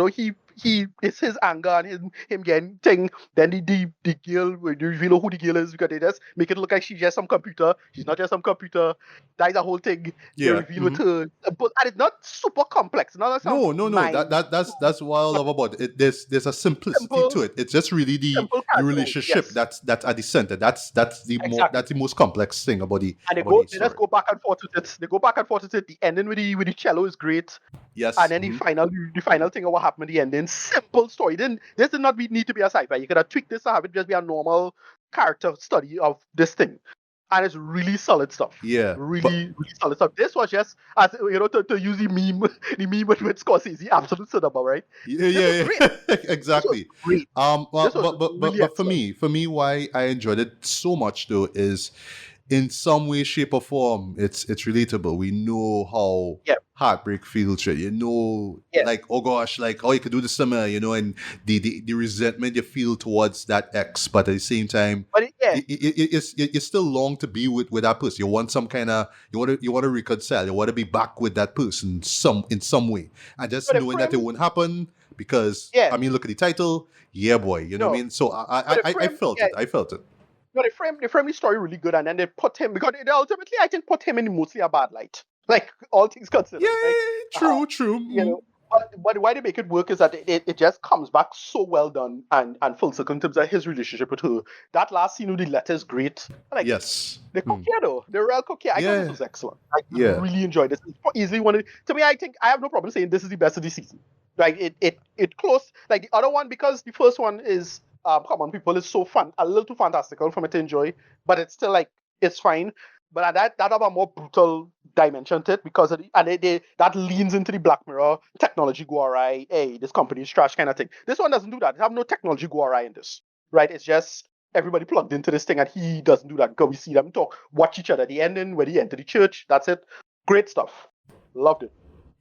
S4: it's his anger and him getting thing. Then the girl, when you reveal who the girl is, because they just make it look like she's just some computer. She's not just some computer. That is a whole thing. They
S3: Yeah.
S4: reveal with her, but and it's not super complex. Not like some
S3: No.
S4: mind,
S3: That's what I
S4: but
S3: love about it. There's a simplicity
S4: simple,
S3: to it. It's just really
S4: simple
S3: the
S4: character.
S3: relationship
S4: Yes,
S3: that's at the center.
S4: exactly.
S3: That's the most complex thing
S4: And
S3: about the
S4: they just
S3: story.
S4: go back and forth with it. They go back and forth with it. The ending with the cello is great. And
S3: Yes.
S4: then the final thing of what happened at the ending, simple story. This did not need to be a sci-fi. You could have tweaked this to have it just be a normal character study of this thing. And it's really solid stuff.
S3: Yeah. But
S4: Really solid stuff. This was just as to use the meme, the meme with Scorsese, absolute cinema, right? This was great.
S3: yeah.
S4: This was
S3: Exactly.
S4: great. This was really
S3: But
S4: excellent.
S3: for me, why I enjoyed it so much though is in some way, shape, or form, it's relatable. We know how
S4: Yeah,
S3: heartbreak feels, right? You know,
S4: yeah.
S3: like oh gosh, like oh you could do this summer, you know, and the resentment you feel towards that ex, but at the same time,
S4: But yeah,
S3: it's still long to be with that person. You want some kind of you want to reconcile. You want to be back with that person in some way, and just
S4: but the
S3: knowing that it
S4: frame,
S3: won't happen because
S4: yeah,
S3: I mean, look at the title, yeah, boy. You know what I
S4: no.
S3: mean? So
S4: But the
S3: I
S4: frame,
S3: felt
S4: yeah,
S3: it. I felt it.
S4: no, they frame the story really good, and then they put him because they ultimately, I think, put him in mostly a bad light, like all things
S3: Yeah,
S4: considered, right?
S3: true.
S4: You know, but why they make it work is that it just comes back so well done and full circle in terms of his relationship with her. That last scene with the letter is great. Like
S3: Yes.
S4: the cook here though, the real cook here, I thought this
S3: Yeah.
S4: was excellent. I
S3: Yeah.
S4: really enjoyed this. It's easily one of, to me. I think I have no problem saying this is the best of the season. Like it close like the other one because the first one is Common People is so fun, a little too fantastical for me to enjoy, but it's still like it's fine. But that have a more brutal dimension to it because of and that leans into the Black Mirror technology go awry. Hey, this company is trash kind of thing. This one doesn't do that. They have no technology go awry in this, right? It's just everybody plugged into this thing, and he doesn't do that. Because we see them talk, watch each other at the ending when he enter the church. That's it. Great stuff. Loved it.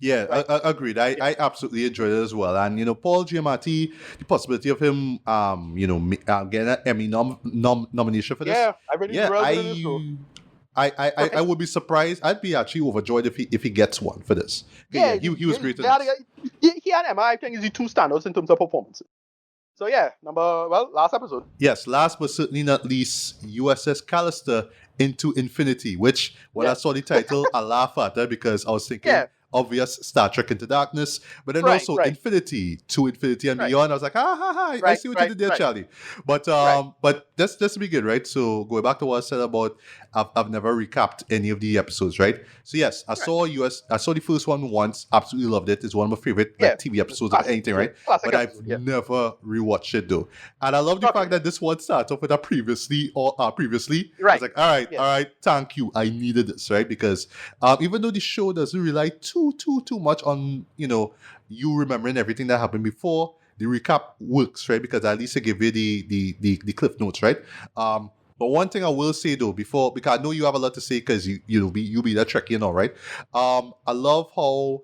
S3: Yeah,
S4: Right?
S3: agreed. I absolutely enjoyed it as well. And Paul Giamatti, the possibility of him, getting an Emmy nomination for this.
S4: Yeah, I really
S3: Yeah,
S4: real good in this too.
S3: I would be surprised. I'd be actually overjoyed if he gets one for this. Okay, yeah,
S4: Yeah,
S3: he was great in this.
S4: he and Emma, I think, is the two standouts in terms of performances. So yeah, last episode.
S3: Yes, last but certainly not least, USS Callister into Infinity, which when I
S4: Yeah,
S3: saw the title, I laughed at that because I was thinking
S4: yeah,
S3: obvious Star Trek Into Darkness, but then
S4: right,
S3: also
S4: right,
S3: Infinity to Infinity and
S4: right,
S3: Beyond. I was like, I
S4: right,
S3: see what you
S4: right,
S3: did there,
S4: right,
S3: Charlie.
S4: right.
S3: But that's to be good, right? So going back to what I said about I've never recapped any of the episodes, right? So yes,
S4: Right.
S3: I saw the first one once, absolutely loved it. It's one of my favorite
S4: Yeah,
S3: like TV episodes of
S4: classic.
S3: anything,
S4: Yeah,
S3: right?
S4: classic
S3: But I've
S4: episode. Yeah.
S3: never rewatched it though. And I love the
S4: Okay.
S3: fact that this one starts off with a previously or previously. I was
S4: Right.
S3: like,
S4: Yeah.
S3: all right, thank you. I needed this, right? Because even though the show doesn't rely too much on, you remembering everything that happened before, the recap works, right? Because at least it give you the cliff notes, right? But one thing I will say though, because I know you have a lot to say because you be that Trekkie and all, right? I love how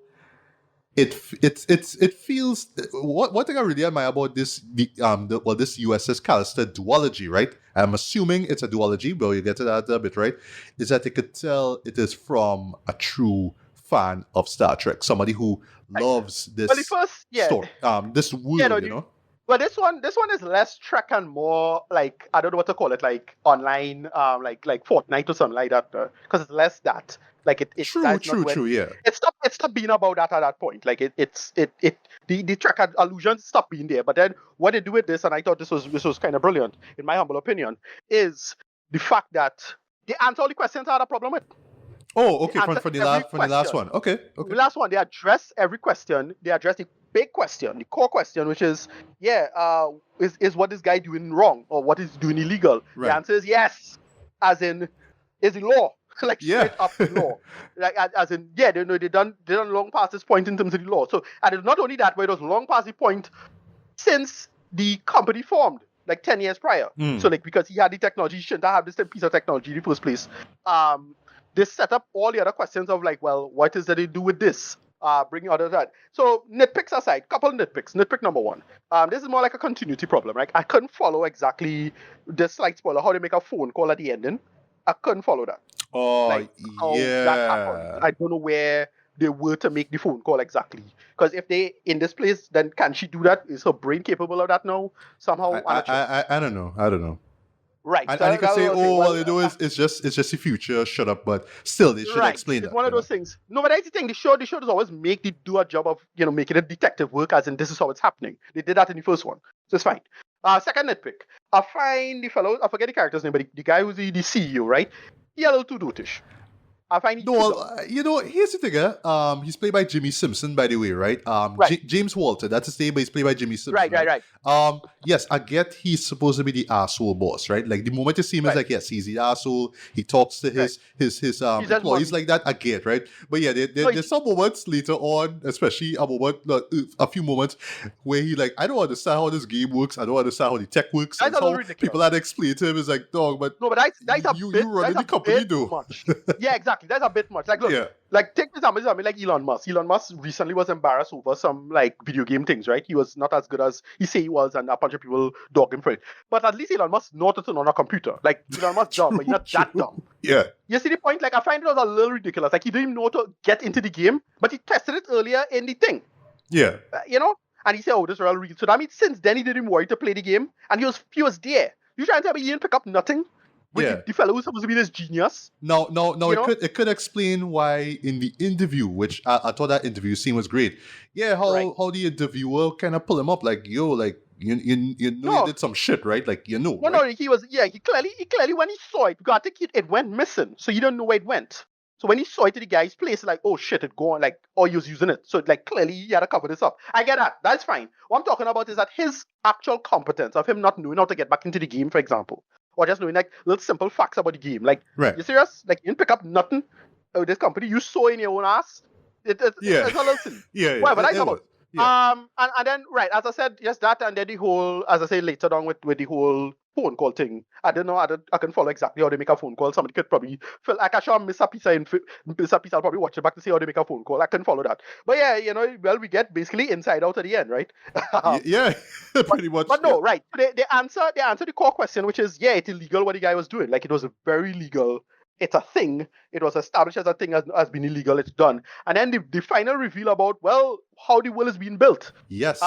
S3: it feels one thing I really admire about this USS Callister duology, right? I'm assuming it's a duology, but you get to that a bit, right? Is that you could tell it is from a true fan of Star Trek, somebody who
S4: Right.
S3: loves
S4: Well, the
S3: this
S4: first, yeah,
S3: story, this
S4: yeah,
S3: world,
S4: no, but this one is less Trek and more like I don't know what to call it, like online, like Fortnite or something like that, because it's less that. Like
S3: True,
S4: that's not
S3: true,
S4: when
S3: true, yeah.
S4: it stopped being about that at that point. Like the Trek allusions stopped being there. But then what they do with this, and I thought this was kind of brilliant in my humble opinion, is the fact that they answer all the questions I had a problem with.
S3: Oh,
S4: They
S3: okay,
S4: answer every
S3: from the last
S4: question.
S3: one. Okay, okay.
S4: The last one, they address every question. They address the big question, the core question, which is, is what this guy doing wrong or what is he doing illegal? The
S3: Right.
S4: answer is yes, as in, is the law, like
S3: Yeah.
S4: straight up the law, like as in, yeah, they done long past this point in terms of the law. So, and it's not only that, but it was long past the point since the company formed, like 10 years prior.
S3: Hmm.
S4: So, like because he had the technology, he shouldn't have this piece of technology in the first place. This set up all the other questions of like, well, what is that they do with this? Bringing other that. So nitpicks aside, couple nitpicks. Nitpick number one. This is more like a continuity problem, right? I couldn't follow exactly this slight spoiler how they make a phone call at the ending. I couldn't follow that.
S3: Oh,
S4: Like how that happened.
S3: yeah.
S4: I don't know where. they were to make the phone call exactly. Because if they in this place, then can she do that? Is her brain capable of that now? Somehow, I'm not sure.
S3: I don't know. I don't know.
S4: Right.
S3: And you
S4: So
S3: can
S4: that's
S3: say,
S4: what I was saying.
S3: oh,
S4: Well,
S3: well, it's just the future. Shut up. But still, they should
S4: right.
S3: explain
S4: It's
S3: that.
S4: one of those things. No, but that's the thing. The show does always make the do a job of making it detective work, as in this is how it's happening. They did that in the first one, so it's fine. Second nitpick. I find the fellow. I forget the character's name, but the guy who's the CEO, right? He a little too dotish. I find he
S3: No,
S4: too
S3: well,
S4: dumb.
S3: here's the thing. He's played by Jimmy Simpson, by the way, right?
S4: Right.
S3: James Walter, that's his name, but he's played by Jimmy Simpson,
S4: Right. Right.
S3: right?
S4: Right.
S3: Yes, I get he's supposed to be the asshole boss, right? Like the moment you see him, it's
S4: Right.
S3: like, yes, he's the asshole. He talks to
S4: Right.
S3: his
S4: He's just
S3: employees
S4: money.
S3: like that. I get, right? But yeah,
S4: No,
S3: there's some moments later on, especially a few moments where he like, I don't understand how this game works. I don't understand how the tech works, and
S4: that's a little
S3: how people
S4: ridiculous.
S3: had to explain to him is like, dog, but
S4: No, but that's a
S3: you
S4: bit
S3: running the company though.
S4: much. Yeah, exactly. That's a bit much. Like, look,
S3: Yeah,
S4: like take this example, like Elon Musk. Elon Musk recently was embarrassed over some like video game things, right? He was not as good as he say he was, and a bunch of people dog him for it. But at least Elon Musk know how to turn on a computer. Like Elon Musk dumb, but he's
S3: true,
S4: not that
S3: true.
S4: dumb.
S3: Yeah,
S4: You see the point? Like I find it was a little ridiculous. Like he didn't even know how to get into the game, but he tested it earlier in the thing.
S3: yeah.
S4: And he said, "Oh, this is real real." So that means since then he didn't worry to play the game, and he was there. You trying to tell me he didn't pick up nothing with
S3: Yeah.
S4: the fellow who's supposed to be this genius?
S3: Now,
S4: You know,
S3: it could explain why in the interview, which I thought that interview scene was great. Yeah,
S4: right?
S3: how the interviewer kind of pull him up, like, yo, like you know you
S4: No,
S3: did some shit, right? Like, you know,
S4: no,
S3: right?
S4: no. He was, yeah. He clearly when he saw it, because I think it went missing, so you don't know where it went. So when he saw it in the guy's place, like, oh shit, it gone, like, oh, he was using it. So like clearly he had to cover this up. I get that. That's fine. What I'm talking about is that his actual competence of him not knowing how to get back into the game, for example, or just knowing like little simple facts about the game. Like,
S3: Right.
S4: you serious? Like you didn't pick up nothing out this company. You saw in your own ass.
S3: Yeah.
S4: It's a little silly.
S3: Yeah, yeah.
S4: Whatever, that's
S3: It
S4: about.
S3: was. Yeah.
S4: And then right, as I said, yes, that and then the whole, as I say later on with the whole phone call thing. I don't know. I can follow exactly how they make a phone call. Somebody could probably feel like I should miss a piece of miss a piece. I'll probably watch it back to see how they make a phone call. I can follow that. But yeah, well, we get basically inside out at the end, right?
S3: Yeah.
S4: but
S3: Pretty much.
S4: but
S3: Yeah.
S4: no, right. They answer the core question, which is, yeah, it's illegal what the guy was doing. Like it was very legal. It's a thing. It was established as a thing, has been illegal. It's done. And then the final reveal about, well, how the world is being built.
S3: Yes.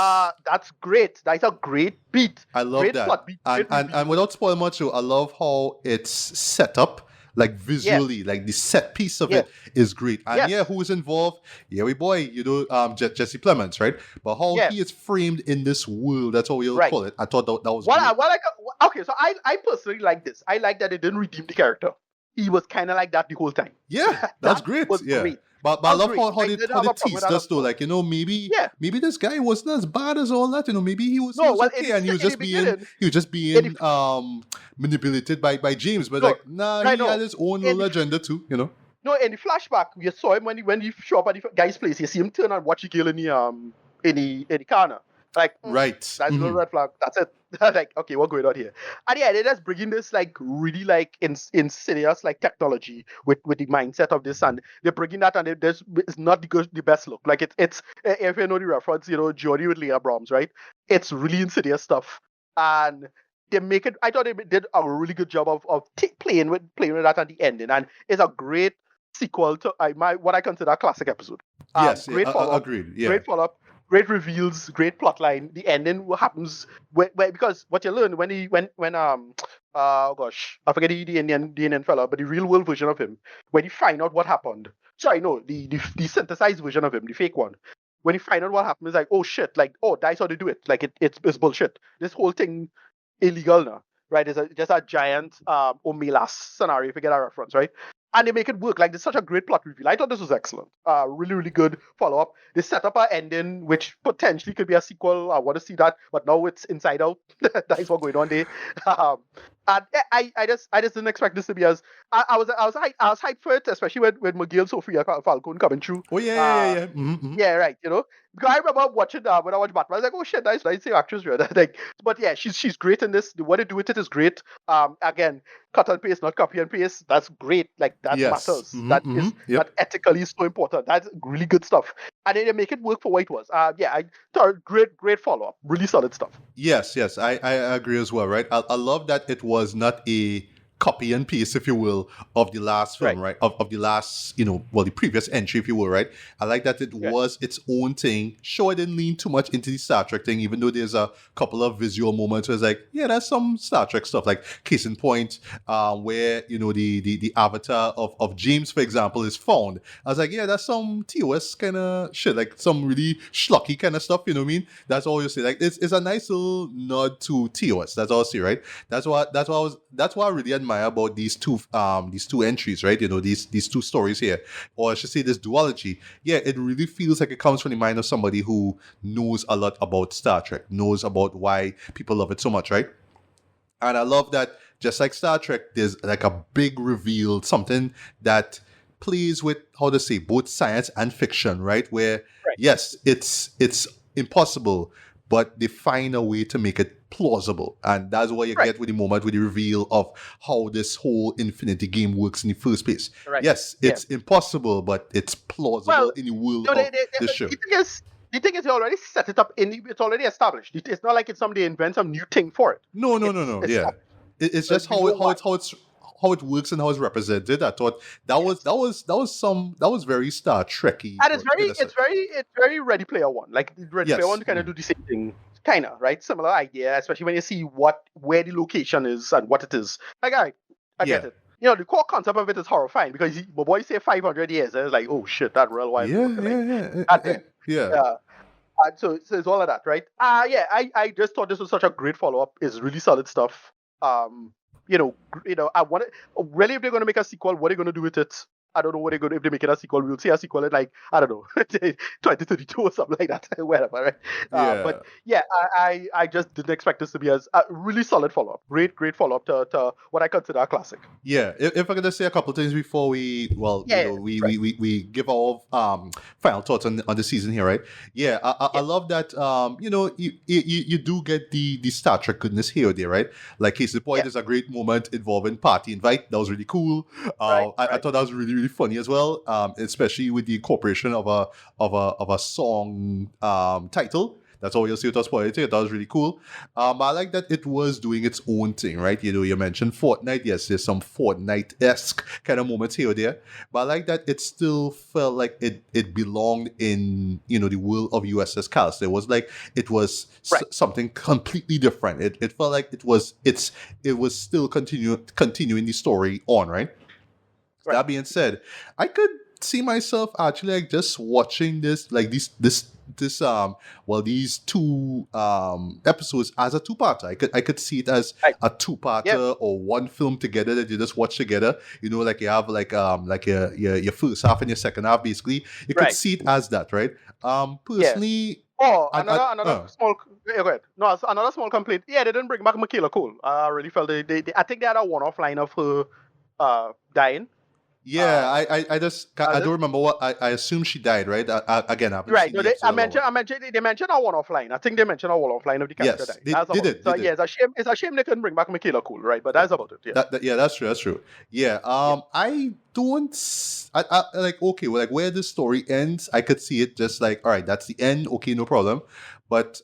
S4: That's great. That's a great beat.
S3: I love
S4: Great
S3: that.
S4: plot beat.
S3: And
S4: Great
S3: and
S4: reveal.
S3: without spoiling much, I love how it's set up, like
S4: Yes.
S3: visually, like the set piece of
S4: Yes.
S3: it is great. And yeah,
S4: Yes.
S3: who's involved? Yeah, we boy, Jesse Plemons, right? But how he
S4: Yes.
S3: is framed in this world, that's what we'll
S4: Right.
S3: call it. I thought that was
S4: What I,
S3: great.
S4: what I, okay, so I personally like this. I like that it didn't redeem the character. He was kind of like that the whole time.
S3: Yeah, that's
S4: That
S3: great.
S4: was
S3: Yeah.
S4: great.
S3: But
S4: That
S3: I
S4: was
S3: love
S4: great.
S3: how
S4: I
S3: they
S4: didn't
S3: how
S4: have
S3: they
S4: a problem with
S3: teased
S4: that at
S3: us though.
S4: all.
S3: Like,
S4: Yeah.
S3: maybe this guy wasn't as bad as all that. Maybe he
S4: No,
S3: was
S4: well,
S3: okay and
S4: in the beginning,
S3: he was just
S4: in the,
S3: being manipulated by James. But
S4: no,
S3: like, nah,
S4: right,
S3: he had
S4: no.
S3: his own
S4: In
S3: little
S4: the
S3: agenda too.
S4: No, in the flashback, you saw him when he show up at the guy's place. You see him turn and watch the girl in the corner. Like,
S3: Right.
S4: that's a little red flag. That's it. Like, okay, what's going on here? And yeah, they're just bringing this like really like insidious like technology with the mindset of this, and they're bringing that, and it's not the best look. Like it's if you know the reference, Jodie with Leah Brahms, right? It's really insidious stuff, and they make it. I thought they did a really good job of playing with that at the ending, and it's a great sequel to what I consider a classic episode.
S3: Yes.
S4: Great follow up,
S3: Agreed. Yeah.
S4: great follow up, great reveals, great plot line. The ending, what happens because what you learn when oh gosh, I forget the Indian fella, but the real world version of him, when you find out what happened. Sorry, no, the synthesized version of him, the fake one. When you find out what happened, it's like, oh shit, like, oh, that's how they do it. Like it's bullshit. This whole thing illegal now, right? It's just a giant Omelas scenario, if you get a reference, right? And they make it work. Like, there's such a great plot reveal. I thought this was excellent. Really, really good follow up. They set up an ending, which potentially could be a sequel. I want to see that, but now it's Inside Out. That's what's going on there. Um, and I just didn't expect this to be as I was hyped for it, especially with Miguel Sofia Falcone coming through.
S3: Oh yeah, yeah, yeah,
S4: Uh,
S3: yeah. Mm-hmm.
S4: yeah, right. Because I remember watching when I watched Batman. I was like, oh shit, nice same actress, right? Like, but yeah, she's great in this. What they do with it is great. Again, cut and paste, not copy and paste. That's great. Like that
S3: Yes.
S4: matters. That is
S3: Yep.
S4: that ethically is so important. That's really good stuff. And then they make it work for what it was. Yeah, I thought great follow up. Really solid stuff.
S3: Yes, I agree as well, right? I love that it was not a copy and paste, if you will, of the last film,
S4: Right.
S3: right? Of the last, the previous entry, if you will, right? I like that it
S4: Yeah.
S3: was its own thing. Sure, it didn't lean too much into the Star Trek thing, even though there's a couple of visual moments where it's like, yeah, there's some Star Trek stuff, like case in point, where, the avatar of James, for example, is found. I was like, yeah, that's some TOS kind of shit, like some really schlocky kind of stuff, you know what I mean? That's all you say. Like, it's a nice little nod to TOS. That's all I see, right? That's what I really admire about these two entries, right? These two stories here, or I should say this duology. Yeah, it really feels like it comes from the mind of somebody who knows a lot about Star Trek, knows about why people love it so much, right? And I love that, just like Star Trek, there's like a big reveal, something that plays with how to say both science and fiction, right? Where
S4: Right.
S3: yes, it's impossible, but they find a way to make it plausible. And that's what you
S4: Right.
S3: get with the moment with the reveal of how this whole Infinity game works in the first place.
S4: Right.
S3: Yes,
S4: Yeah.
S3: it's impossible, but it's plausible
S4: Well,
S3: in the world
S4: no,
S3: of
S4: they,
S3: the
S4: the
S3: show.
S4: thing is, they already set it up it's already established. It's not like it's somebody invent some new thing for it.
S3: No, no, no,
S4: It's
S3: no. Yeah,
S4: established.
S3: it's
S4: So
S3: just
S4: we know why.
S3: how it works and how it's represented. I thought
S4: Yes.
S3: that was very Star Trekky.
S4: And
S3: Or could I say?
S4: it's very Ready Player One. Like Ready Player
S3: Yes.
S4: One kind of do the same thing, kind of right, similar idea, especially when you see where the location is and what it is. Like, all right, I get
S3: Yeah.
S4: it. The core concept of it is horrifying because my boy say 500 years, and it's like, oh shit, that real while
S3: Yeah.
S4: ago.
S3: Yeah.
S4: Like
S3: Yeah.
S4: that thing.
S3: Yeah.
S4: Yeah. And so it's all of that, right? Yeah, I just thought this was such a great follow up. It's really solid stuff. Um, I want to really, if they're going to make a sequel, what are they going to do with it? I don't know what they're going to, if they make it a sequel, we'll see a sequel in like, I don't know, 2032 or something like that, whatever, right? But
S3: Yeah.
S4: yeah, I just didn't expect this to be as a really solid follow up. Great follow up to what I consider a classic.
S3: Yeah, if I could just say a couple things before
S4: Yeah, yeah, right.
S3: we give our final thoughts on the season here, right? Yeah, I
S4: Yeah,
S3: love that. You do get the Star Trek goodness here or there, right? Like case in point,
S4: yeah,
S3: there's a great moment involving Party Invite. That was really cool.
S4: right,
S3: I
S4: right.
S3: thought that was really funny as well. Especially with the incorporation of a song title. That's all you'll see with us for it. That was really cool. I like that it was doing its own thing, right? You mentioned Fortnite. Yes, there's some Fortnite-esque kind of moments here or there. But I like that it still felt like it belonged in, the world of USS Callister. It was like it was
S4: Right,
S3: something completely different. It felt like it was still continuing the story on, right?
S4: right.
S3: That being said, I could see myself actually like just watching this like this these two episodes as a two-parter. I could see it as
S4: Right.
S3: a
S4: Yeah,
S3: two-parter or one film together that you just watch together. Like you have like your first half and your second half basically. You could
S4: right.
S3: see it as that, right?
S4: Yeah.
S3: Personally,
S4: Oh,
S3: I
S4: another small. Yeah, go ahead. No, another small complaint. Yeah, they didn't bring back Michaela Cole. I really felt I think they had a one-off line of her dying.
S3: yeah,
S4: Uh,
S3: I
S4: as
S3: don't
S4: it.
S3: remember what I assume she died, right? Again, I haven't
S4: Right.
S3: seen
S4: No,
S3: the episode in a long while.
S4: they mentioned a one-off line. I think they mentioned a one-off line of the character
S3: Yes,
S4: dying. That's
S3: they
S4: about it.
S3: did. They
S4: So
S3: did.
S4: yeah, it's a shame. It's a shame they couldn't bring back Michaela Cole, right? But
S3: Yeah.
S4: that's about it. Yeah.
S3: Yeah, that's true. That's true. Yeah.
S4: Yeah.
S3: I don't. I like okay. Well, like where the story ends, I could see it just like all right. That's the end. Okay, no problem. But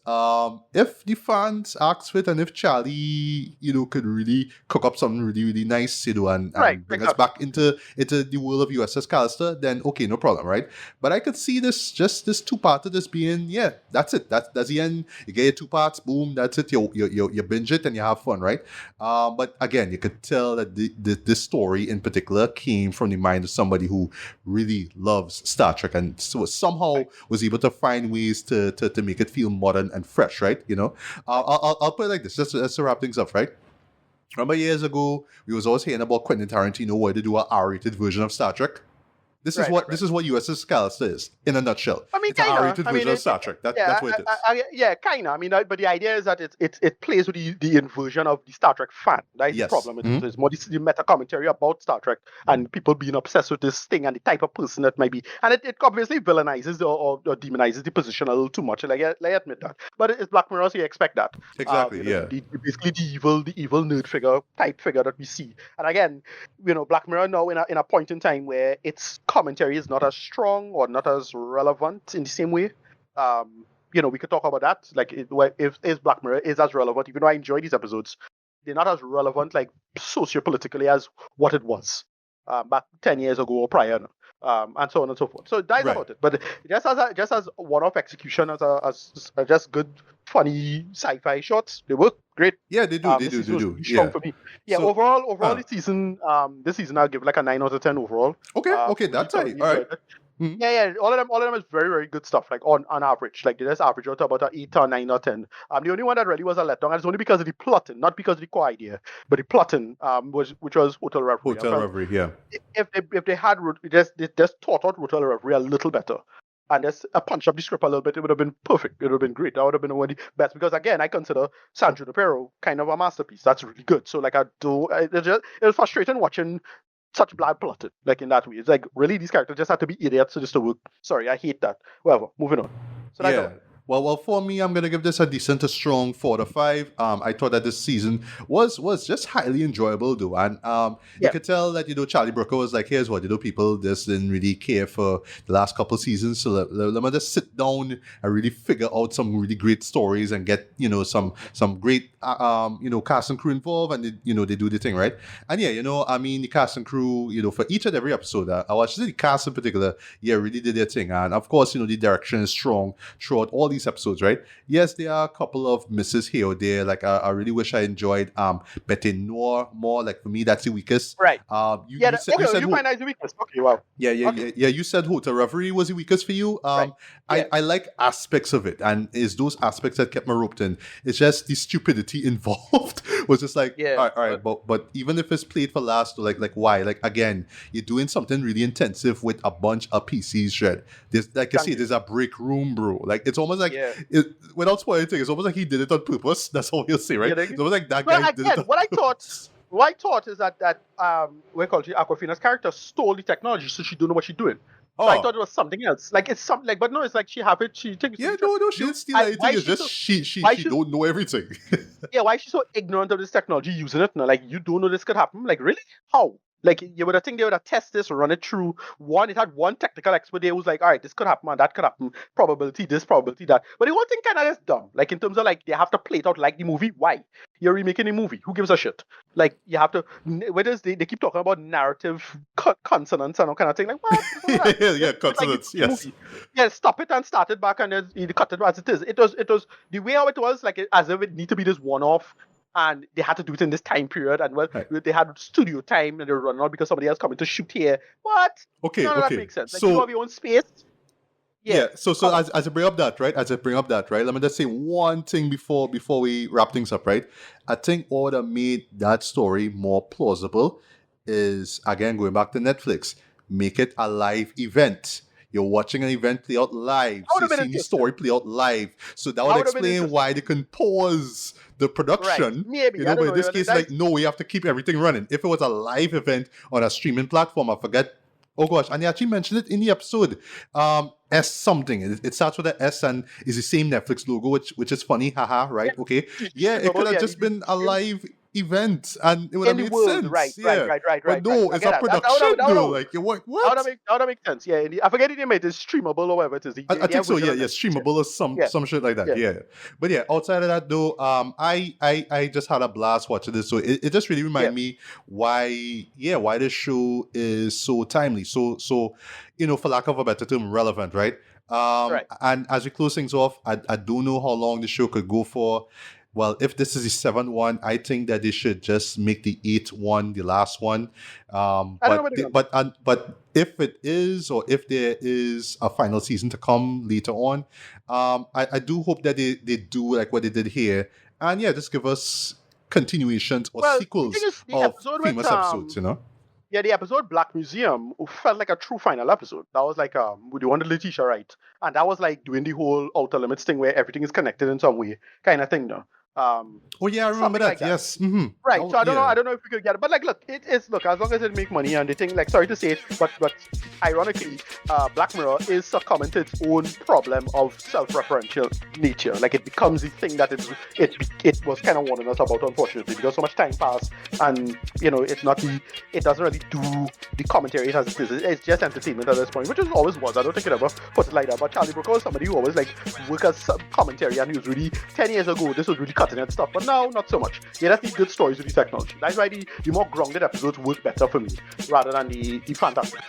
S3: if the fans ask for it, and if Charlie, could really cook up something really, really nice,
S4: Right.
S3: and bring us
S4: Exactly.
S3: back into the world of USS Callister, then okay, no problem, right? But I could see this two-parter just being, yeah, that's it. That's the end. You get your two parts, boom, that's it. You binge it and you have fun, right? But again, you could tell that this story in particular came from the mind of somebody who really loves Star Trek and so somehow
S4: Right.
S3: was able to find ways to make it feel modern and fresh, right? I'll put it like this, just to wrap things up, right? Remember years ago, we was always hearing about Quentin Tarantino wanted to do a R-rated version of Star Trek. This is
S4: Right. Right.
S3: what
S4: Right.
S3: this is what USS Callister is in a nutshell.
S4: I mean,
S3: It's an
S4: kinda.
S3: R-rated
S4: I mean,
S3: version of Star Trek. That's what it is.
S4: yeah, kinda. I mean, but the idea is that it plays with the inversion of the Star Trek fan. That is the
S3: Yes.
S4: problem.
S3: Mhm.
S4: It's more the meta commentary about Star Trek and people being obsessed with this thing and the type of person that might be, and it obviously villainizes or demonizes the position a little too much. Like I admit that, but it's Black Mirror, so you expect that.
S3: Exactly. Yeah.
S4: Basically the evil nerd figure type figure that we see, and again, Black Mirror now in a point in time where its commentary is not as strong or not as relevant in the same way. We could talk about that. Like, if Black Mirror is as relevant, even though I enjoy these episodes, they're not as relevant like sociopolitically as what it was back 10 years ago or prior, and so on and so forth. So that is
S3: Right.
S4: about it. But just as one-off execution, as just good, funny sci-fi shots, they work great.
S3: Yeah, they do. They
S4: The
S3: do.
S4: season
S3: They
S4: was
S3: do.
S4: really strong
S3: Yeah.
S4: for me. Yeah,
S3: So,
S4: overall,
S3: uh,
S4: this season I'll give like a 9 out of 10 overall.
S3: okay. Okay.
S4: Really
S3: That's right.
S4: thoroughly
S3: All right.
S4: enjoyed it.
S3: Mhm.
S4: Yeah. All of them is very, very good stuff. Like on average, like they just average out to about an 8 or 9 or 10. The only one that really was a letdown, and it's only because of the plotting, not because of the core idea, but the plotting, which was Hotel Reverie. I
S3: Hotel
S4: felt
S3: Reverie. Yeah.
S4: if they had they just thought out Hotel Reverie a little better, and just a punch up the script a little bit, it would have been perfect. It would have been great. That would have been one of the best because again, I consider San Junipero kind of a masterpiece. That's really good. So like it was frustrating watching such bad plotting, like in that way. It's like really these characters just had to be idiots just to work. Sorry, I hate that. Whatever, moving on. So that's
S3: Yeah.
S4: about it.
S3: Well, for me, I'm gonna give this a decent to strong 4 to 5. I thought that this season was just highly enjoyable, though, and you
S4: Yeah,
S3: could tell that Charlie Brooker was like, here's what people just didn't really care for the last couple seasons, so let me just sit down and really figure out some really great stories and get some great cast and crew involved, and they do the thing right, and yeah, I mean the cast and crew, for each and every episode, I watched the cast in particular, yeah, really did their thing, and of course, the direction is strong throughout all these episodes, right? Yes, there are a couple of misses here or there. Like I really wish I enjoyed Betty Noir more. Like for me, that's the weakest.
S4: right.
S3: You
S4: Yeah,
S3: you said
S4: okay, you find that the weakness. Okay, wow. Okay,
S3: yeah. You said Hotel Reverie was the weakest for you.
S4: right. Yeah,
S3: I like aspects of it, and it's those aspects that kept me roped in. It's just the stupidity involved was just like,
S4: yeah.
S3: all right, but even if it's played for last, like why? Like again, you're doing something really intensive with a bunch of PCs, shred. There's like I
S4: Thank
S3: say,
S4: you.
S3: there's a break room, bro. Like it's almost like
S4: Yeah.
S3: without spoiling things, it's almost like he did it on purpose. That's all he'll say, right?
S4: Yeah,
S3: It's almost like that
S4: well,
S3: guy did it
S4: again,
S3: on
S4: what I thought,
S3: purpose.
S4: what I thought is that we call it Aquafina's character stole the technology, so she don't know what she's doing. So I
S3: Oh,
S4: thought it was something else. Like it's something like, but no, it's like she have it. She thinks
S3: yeah, no, she didn't steal anything.
S4: why is
S3: It's
S4: she
S3: just
S4: so
S3: she
S4: why
S3: she
S4: she
S3: don't know everything.
S4: yeah, why is she so ignorant of this technology using it now? Like you don't know this could happen. Like really? How? Like you would have think they would have test this, run it through. It had one technical expert there who's like, all right, this could happen and that could happen. Probability this, probability that. But the whole thing kind of is dumb. Like in terms of like they have to play it out like the movie. Why? You're remaking a movie. Who gives a shit? Like you have to. Whether they keep talking about narrative consonants and all kind of thing. Like what? All that.
S3: Yeah,
S4: Just do it like
S3: consonants.
S4: the
S3: Yes.
S4: movie. Yeah, stop it and start it back and then you cut it as it is. It was the way how it was like as if it need to be this one-off and they had to do it in this time period and well
S3: Right.
S4: they had studio time and they were running out because somebody else coming to shoot here. What?
S3: Okay.
S4: None of that
S3: Okay.
S4: makes sense. Like you don't
S3: So
S4: have your own space.
S3: yeah.
S4: Yeah.
S3: So
S4: Come on.
S3: as I bring up that, right? As I bring up that, right? Let me just say one thing before we wrap things up, right? I think what would have made that story more plausible is again going back to Netflix. Make it a live event. You're watching an event play out live.
S4: I
S3: So
S4: would
S3: you're
S4: have been
S3: seeing the
S4: interesting.
S3: story play out live. So that
S4: I
S3: would
S4: would have been
S3: explain
S4: interesting.
S3: why they can pause the
S4: Right.
S3: production.
S4: Maybe. I
S3: But
S4: don't
S3: in
S4: know.
S3: this case, like, no, we have to keep everything running. If it was a live event on a streaming platform, I forget. Oh gosh, and he actually mentioned it in the episode. S something. It starts with an S and is the same Netflix logo, which is funny, haha, right? Okay. Yeah, it could have just been a live event and it would have
S4: in the
S3: made
S4: world. Right.
S3: sense. Yeah. But
S4: Right.
S3: no,
S4: I
S3: it's
S4: get
S3: a
S4: that.
S3: production
S4: That would
S3: though.
S4: have
S3: Like what
S4: that
S3: what?
S4: would have make sense. Yeah. I forget the name. It is streamable or whatever it is.
S3: I
S4: The
S3: think so.
S4: version
S3: Yeah,
S4: of
S3: yeah,
S4: Netflix.
S3: streamable or some
S4: Yeah.
S3: some shit like that.
S4: Yeah.
S3: Yeah, but yeah, outside of that though, I just had a blast watching this. So it just really
S4: Yeah.
S3: reminded me why this show is so timely, so for lack of a better term, relevant, right?
S4: Right.
S3: And as we close things off, I don't know how long the show could go for. Well, if this is the seventh one, I think that they should just make the eighth one the last one.
S4: I don't know what they're gonna do.
S3: But if it is, or if there is a final season to come later on, I do hope that they do like what they did here, and yeah, just give us continuations or
S4: Well, the thing
S3: sequels
S4: is, the
S3: of
S4: episode with
S3: famous episodes.
S4: yeah, the episode Black Museum felt like a true final episode. That was like with the one that Letitia right, and that was like doing the whole Outer Limits thing where everything is connected in some way, kind of thing. No,
S3: Oh yeah, I remember
S4: something
S3: that.
S4: like that.
S3: Yes. Mm-hmm.
S4: Right.
S3: Oh
S4: So I
S3: yeah.
S4: don't know if we could get it, but like, look, look as long as it make money and the thing, like, sorry to say it, but ironically, Black Mirror is succumbing to its own problem of self-referential nature. Like it becomes the thing that it was kind of warning us about, unfortunately, because so much time passed and it doesn't really do the commentary it has. It's just entertainment at this point, which it always was. I don't think it ever put it like that. But Charlie Brooker was somebody who always like work as commentary, and he was really 10 years ago. This was really cutting edge stuff. But now, not so much. You just need good stories with the technology. That's why the more grounded episodes work better for me rather than the fantastic.